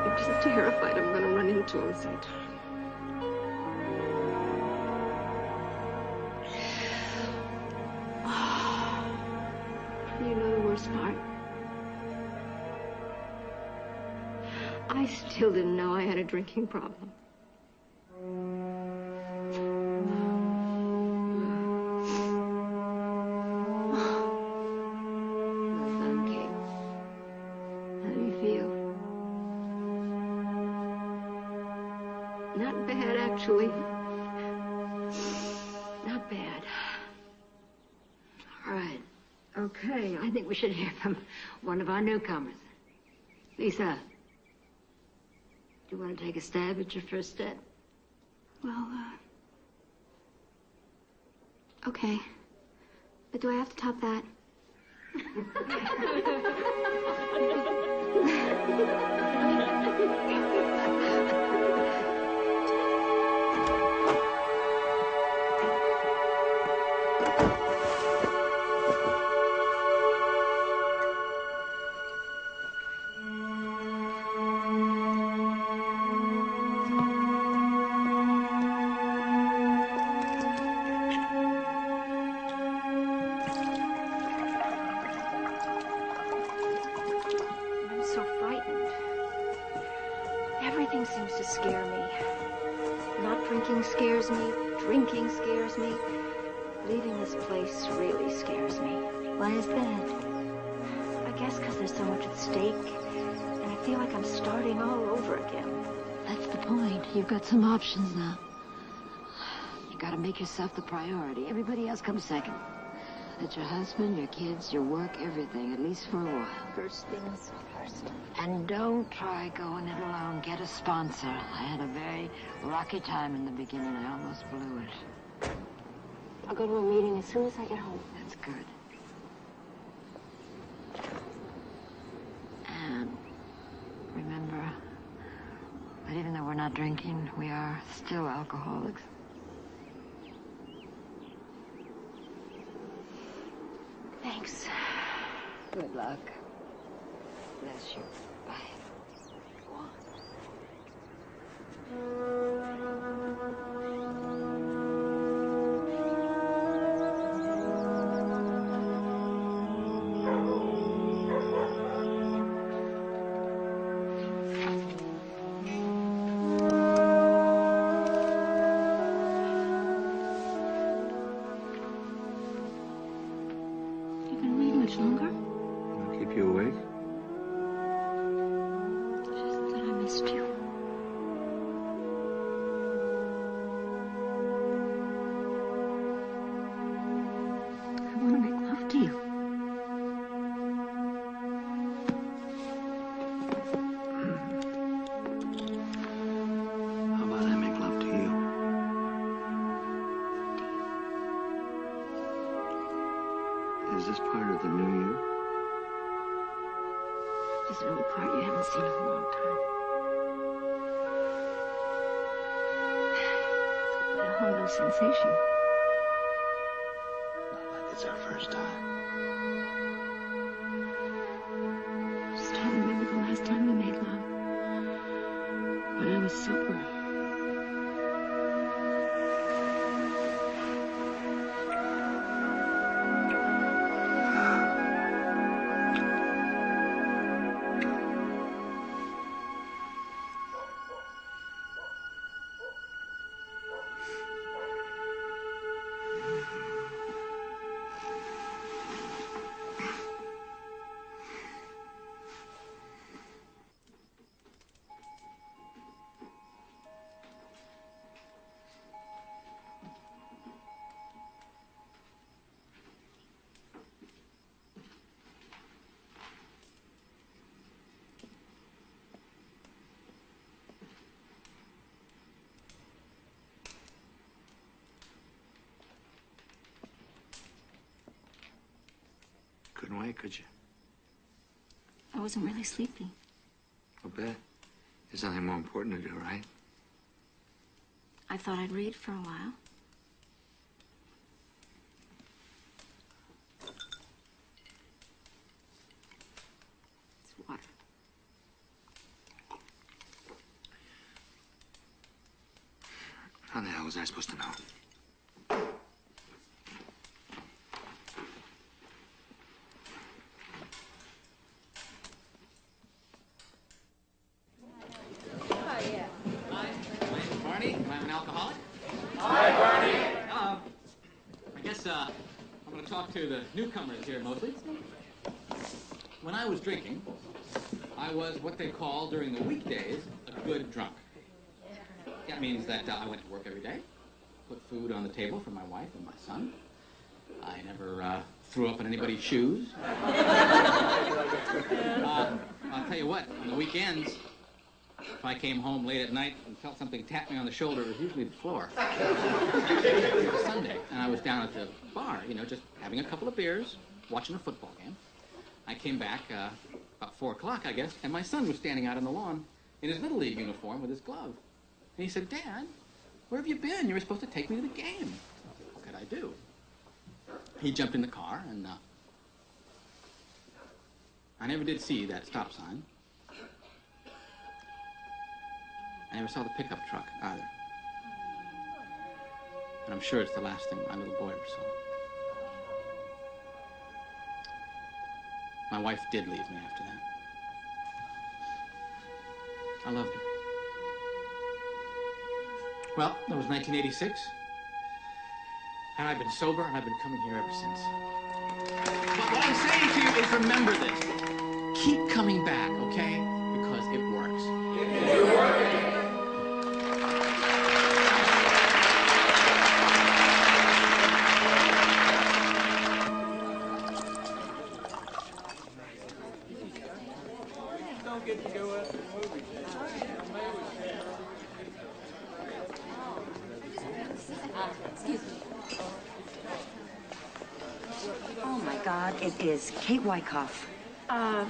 I'm just terrified I'm going to run into him sometime. You know the worst part? I still didn't know I had a drinking problem. Well done, Kate. How do you feel? Not bad, actually. Not bad. All right. Okay, I think we should hear from one of our newcomers. Lisa, do you want to take a stab at your first step? Well, okay. But do I have to top that? I'm so frightened. Everything seems to scare me. Not drinking scares me. Drinking scares me. Leaving this place really scares me. Why is that? I guess because there's so much at stake. And I feel like I'm starting all over again. That's the point. You've got some options now. You gotta make yourself the priority. Everybody else comes second. That's your husband, your kids, your work, everything, at least for a while. First things first. And don't try going it alone. Get a sponsor. I had a very rocky time in the beginning. I almost blew it. I'll go to a meeting as soon as I get home. That's good. And remember that even though we're not drinking, we are still alcoholics. Thanks. Good luck. Bless you. Bye. longer? I'll keep you awake. Just that I missed you. I want to make love to you. How about I make love to you? Is this part of the new you? Is there any part you haven't seen in a long time? A whole new sensation. Not like it's our first time. Just trying to remember the last time we made love. When I was sober. Couldn't wait, could you? I wasn't really sleepy. I'll bet. There's nothing more important to do, right? I thought I'd read for a while. It's water. How the hell was I supposed to know? To the newcomers here mostly. When I was drinking, I was what they call during the weekdays a good drunk. That means that I went to work every day, put food on the table for my wife and my son. I never threw up in anybody's shoes. I'll tell you what, on the weekends, if I came home late at night and felt something tap me on the shoulder, it was usually the floor. It was Sunday, and I was down at the bar, you know, just having a couple of beers, watching a football game. I came back about 4 o'clock, I guess, and my son was standing out on the lawn in his Little League uniform with his glove. And he said, "Dad, where have you been? You were supposed to take me to the game." What could I do? He jumped in the car, and I never did see that stop sign. I never saw the pickup truck either. And I'm sure it's the last thing my little boy ever saw. My wife did leave me after that. I loved her. Well, that was 1986. And I've been sober, and I've been coming here ever since. But what I'm saying to you is remember this. Keep coming back, okay? Because it works. It works. It is Kate Wyckoff.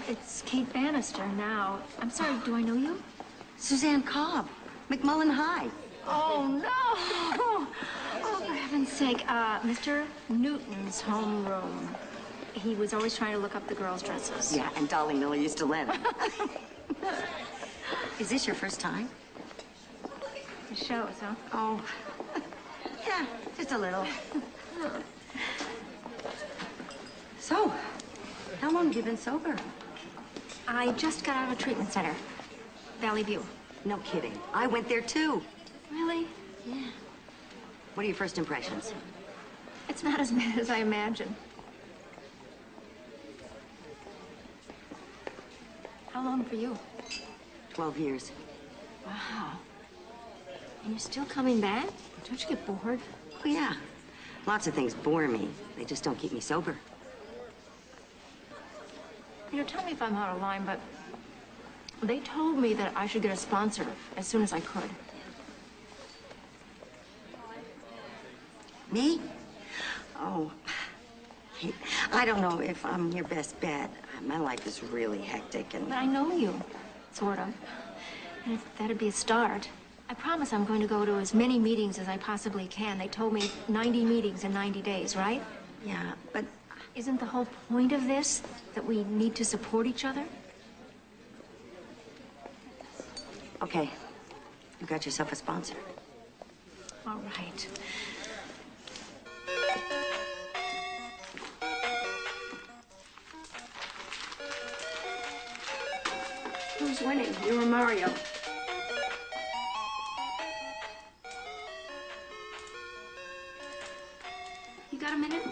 It's Kate Bannister now. I'm sorry, do I know you? Suzanne Cobb, McMullen High. Oh, no! Oh, for heaven's sake, Mr. Newton's homeroom. He was always trying to look up the girls' dresses. Yeah, and Dolly Miller used to let him. Is this your first time? The shows, huh? Oh, yeah, just a little. So, how long have you been sober? I just got out of a treatment center. Valley View. No kidding. I went there, too. Really? Yeah. What are your first impressions? It's not as bad as I imagined. How long for you? 12 years. Wow. And you're still coming back? Don't you get bored? Oh, yeah. Lots of things bore me. They just don't keep me sober. You know, tell me if I'm out of line, but they told me that I should get a sponsor as soon as I could. Me? Oh, I don't know if I'm your best bet. My life is really hectic and... But I know you, sort of. And if that'd be a start. I promise I'm going to go to as many meetings as I possibly can. They told me 90 meetings in 90 days, right? Yeah, but... Isn't the whole point of this that we need to support each other? Okay. You got yourself a sponsor. All right. Who's winning? You or Mario? You got a minute?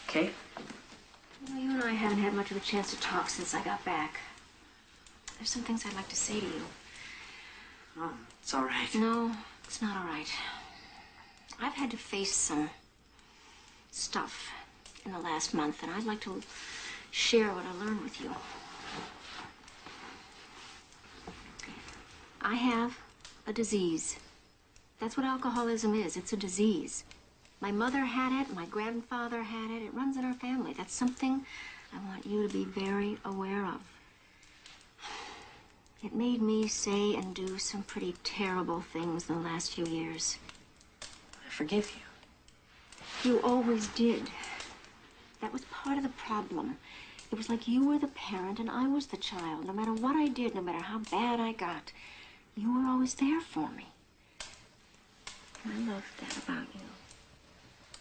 Okay. Well, you and I haven't had much of a chance to talk since I got back. There's some things I'd like to say to you. Oh, it's all right. No, it's not all right. I've had to face some stuff in the last month, and I'd like to share what I learned with you. I have a disease. That's what alcoholism is. It's a disease. My mother had it. My grandfather had it. It runs in our family. That's something I want you to be very aware of. It made me say and do some pretty terrible things in the last few years. I forgive you. You always did. That was part of the problem. It was like you were the parent and I was the child. No matter what I did, no matter how bad I got, you were always there for me. And I loved that about you.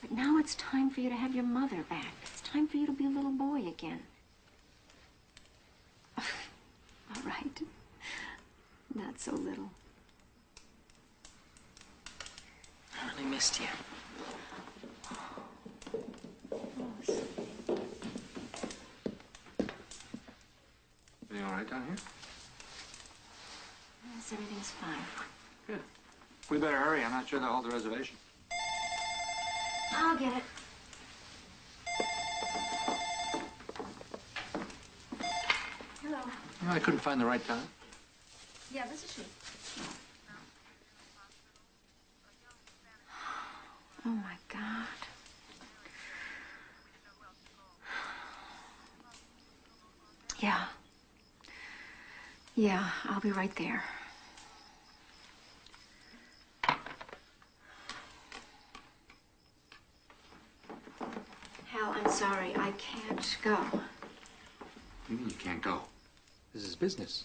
But now it's time for you to have your mother back. It's time for you to be a little boy again. All right. Not so little. I really missed you. You all right down here? Yes, everything's fine. Good. We better hurry. I'm not sure they'll hold the reservation. I'll get it. Hello. No, I couldn't find the right time. Yeah, this is she. Oh, my God. Yeah. Yeah, I'll be right there. Hal, I'm sorry. I can't go. You mean you can't go? This is business.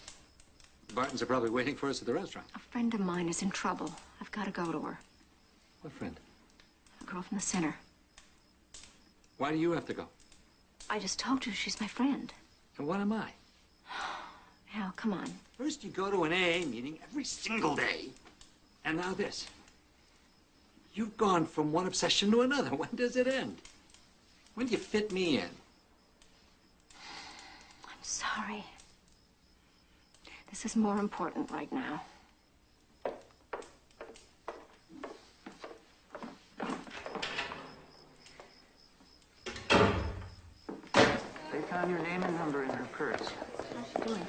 The Bartons are probably waiting for us at the restaurant. A friend of mine is in trouble. I've got to go to her. What friend? A girl from the center. Why do you have to go? I just told you she's my friend. And what am I? Hal, come on. First you go to an AA meeting every single day, and now this. You've gone from one obsession to another. When does it end? When do you fit me in? I'm sorry. This is more important right now. They found your name and number in her purse. How's she doing?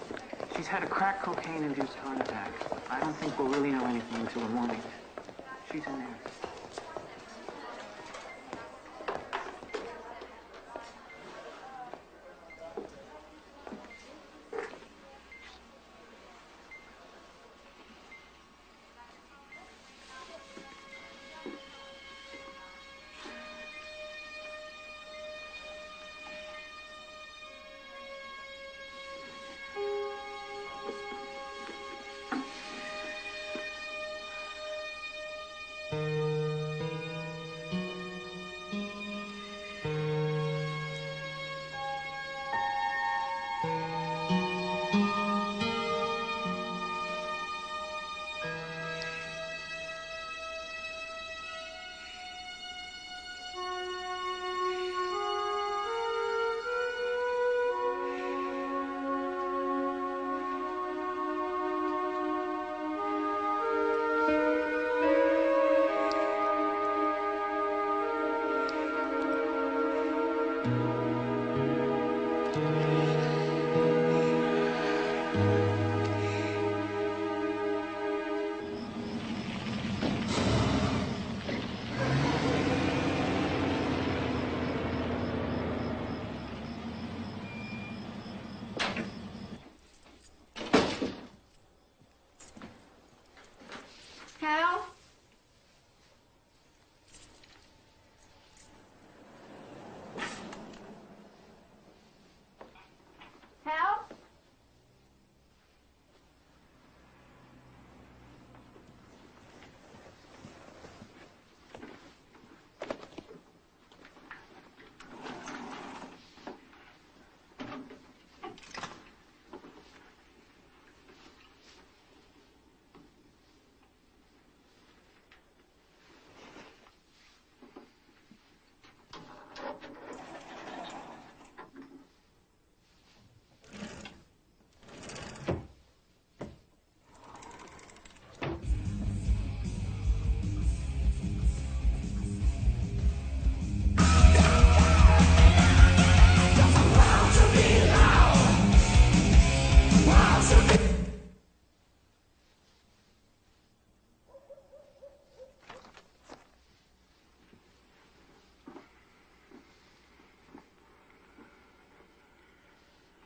She's had a crack cocaine-induced heart attack. I don't think we'll really know anything until the morning. She's in there.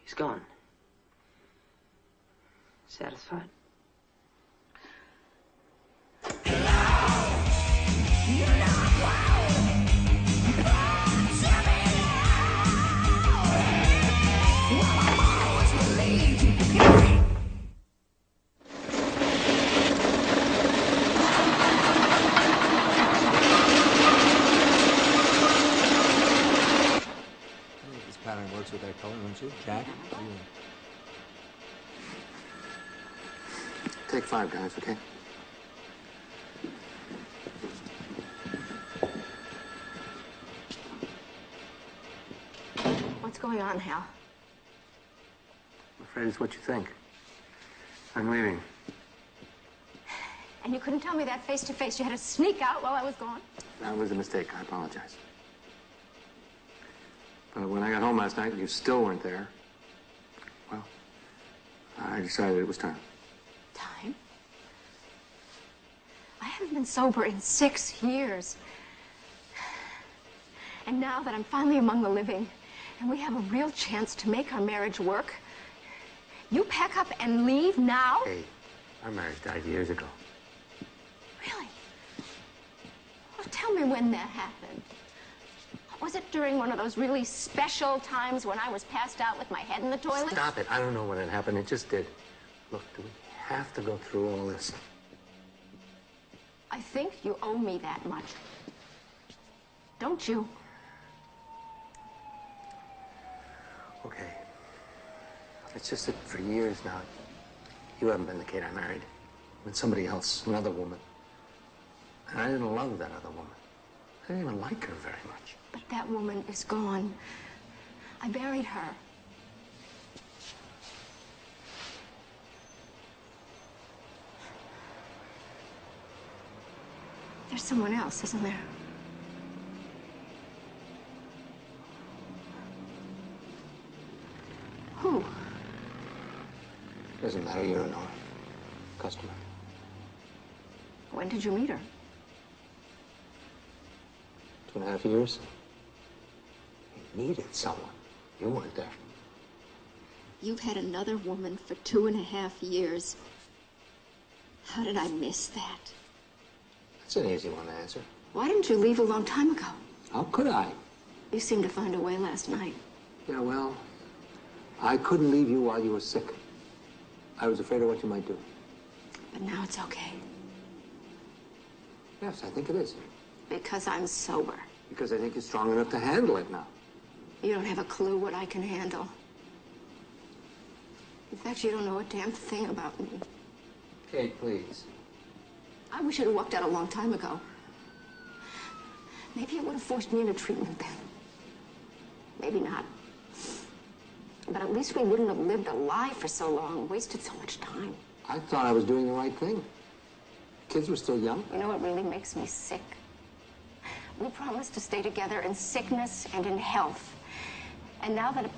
He's gone. Satisfied? This pattern works with that color, don't you? Jack? What do you think? Take 5, guys, okay? What's going on, Hal? I'm afraid it's what you think. I'm leaving. And you couldn't tell me that face to face. You had to sneak out while I was gone. That was a mistake. I apologize. But when I got home last night and you still weren't there, well, I decided it was time. Time? I haven't been sober in 6 years. And now that I'm finally among the living, and we have a real chance to make our marriage work, you pack up and leave now? Hey, our marriage died years ago. Really? Well, tell me when that happened. Was it during one of those really special times when I was passed out with my head in the toilet? Stop it. I don't know when it happened. It just did. Look, do we have to go through all this? I think you owe me that much. Don't you? Okay. It's just that for years now, you haven't been the Kate I married. You've been somebody else, another woman. And I didn't love that other woman. I didn't even like her very much. But that woman is gone. I buried her. There's someone else, isn't there? Who? Doesn't matter, you're an customer. When did you meet her? 2.5 years. You needed someone. You weren't there. You've had another woman for 2.5 years. How did I miss that? That's an easy one to answer. Why didn't you leave a long time ago? How could I? You seemed to find a way last night. Yeah, well, I couldn't leave you while you were sick. I was afraid of what you might do. But now it's okay. Yes, I think it is. Because I'm sober. Because I think you're strong enough to handle it now. You don't have a clue what I can handle. In fact, you don't know a damn thing about me. Kate, please. I wish you'd have walked out a long time ago. Maybe it would have forced me into treatment then. Maybe not. But at least we wouldn't have lived a lie for so long, wasted so much time. I thought I was doing the right thing. Kids were still young. You know what really makes me sick? We promised to stay together in sickness and in health. And now that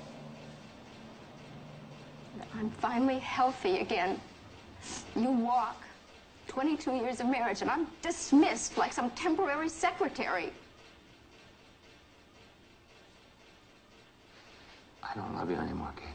I'm finally healthy again, you walk 22 years of marriage and I'm dismissed like some temporary secretary. I don't love you anymore, Kate.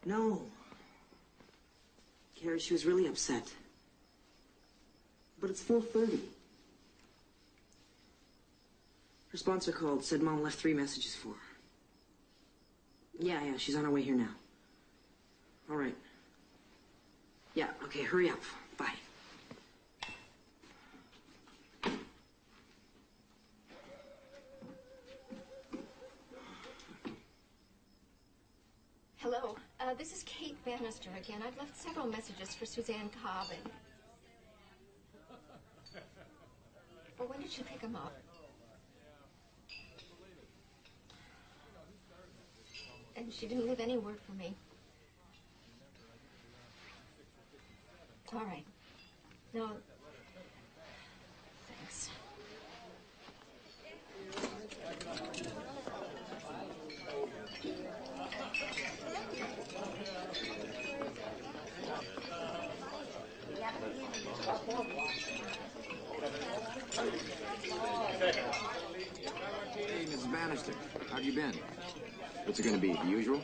No. Carrie, she was really upset. But it's 4:30. Her sponsor called, said Mom left 3 messages for her. Yeah, she's on her way here now. All right. Yeah, okay, hurry up. Bye. Hello, this is Kate Bannister again. I've left several messages for Suzanne Cobb, and... Well, when did you pick them up? And she didn't leave any word for me. All right. No. Thanks. Hey, Mrs. Bannister, how have you been? What's it going to be, the usual?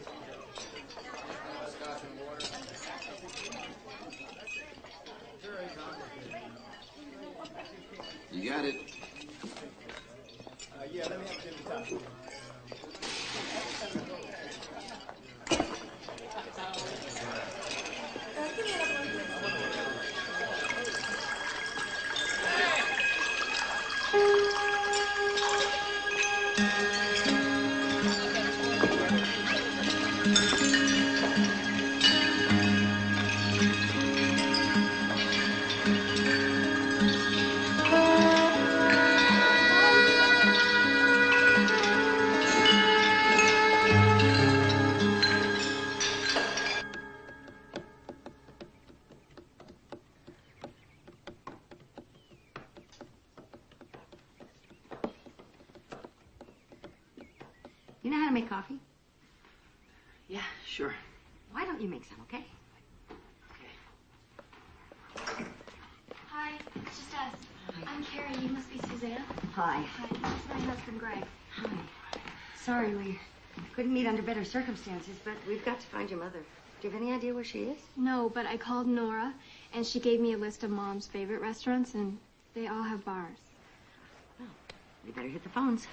You got it. Yeah, let me have a good time. You know how to make coffee? Yeah, sure. Why don't you make some, okay? Hi, it's just us. I'm Carrie. You must be Suzanne. Hi. Hi, this is my husband, Greg. Hi. Sorry, we couldn't meet under better circumstances, but we've got to find your mother. Do you have any idea where she is? No, but I called Nora, and she gave me a list of Mom's favorite restaurants, and they all have bars. Well, we better hit the phones.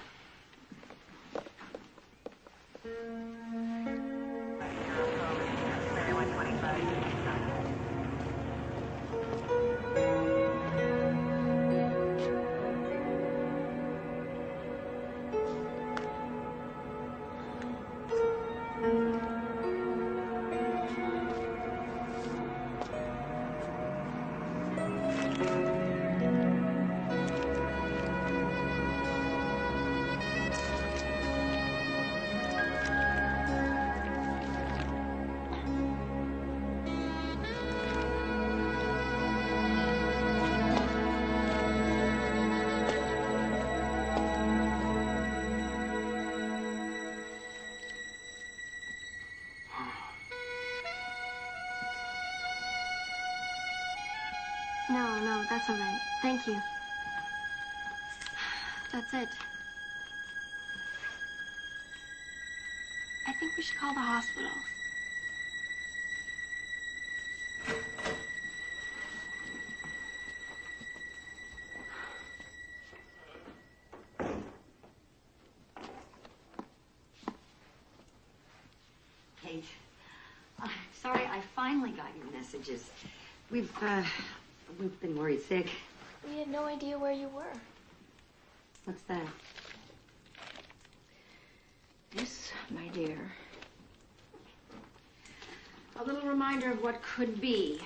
No, that's all right. Thank you. That's it. I think we should call the hospital. Kate, sorry, I finally got your messages. We've been worried sick. We had no idea where you were. What's that? This, my dear, a little reminder of what could be.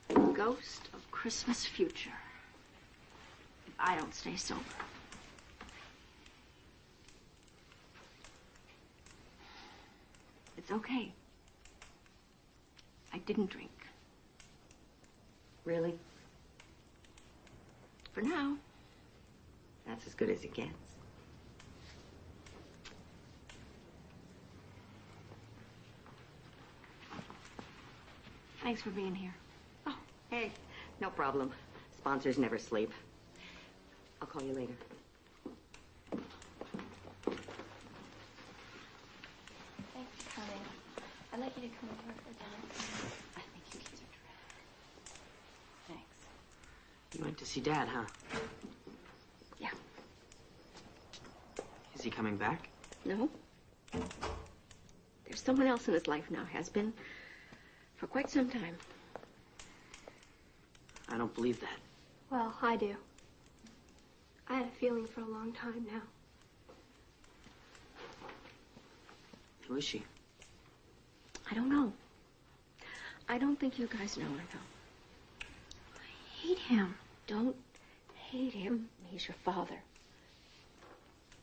The ghost of Christmas future. If I don't stay sober. It's okay. I didn't drink. Really? For now. That's as good as it gets. Thanks for being here. Oh, hey, no problem. Sponsors never sleep. I'll call you later. Thanks for coming. I'd like you to come over for dinner. I think you kids are terrific. Thanks. You went to see Dad, huh? Yeah. Is he coming back? No. There's someone else in his life now, has been for quite some time. I don't believe that. Well, I do. I had a feeling for a long time now. Who is she? I don't know. I don't think you guys know her, though. I hate him. Don't hate him. He's your father.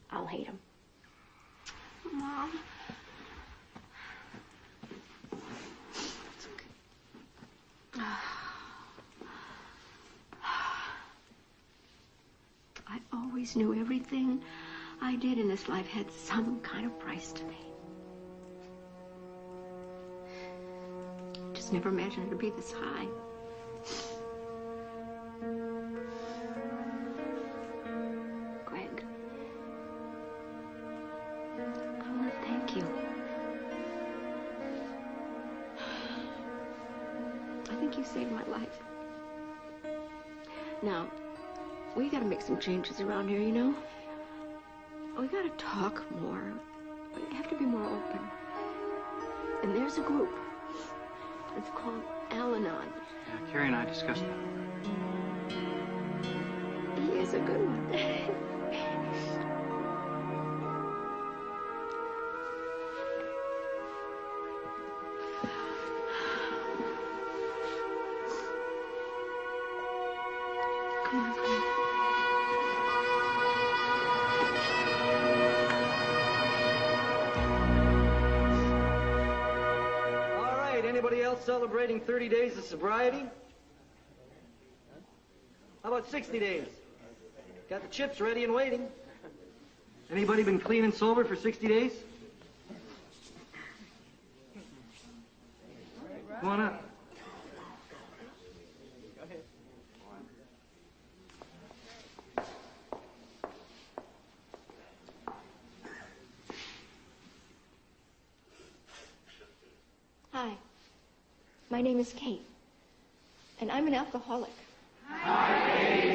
I'll hate him. Mom. It's okay. I always knew everything I did in this life had some kind of price to me. Just never imagined it would be this high. Greg, I want to thank you. I think you saved my life. Now, we gotta make some changes around here, you know? We gotta talk more. We have to be more open. And there's a group. It's called Al-Anon. Yeah, Carrie and I discussed that. He is a good one. Come on, come on. All right, anybody else celebrating 30 days of sobriety? How about 60 days? Got the chips ready and waiting. Anybody been clean and sober for 60 days? Come on up. Hi. My name is Kate. And I'm an alcoholic. Hi, Kate.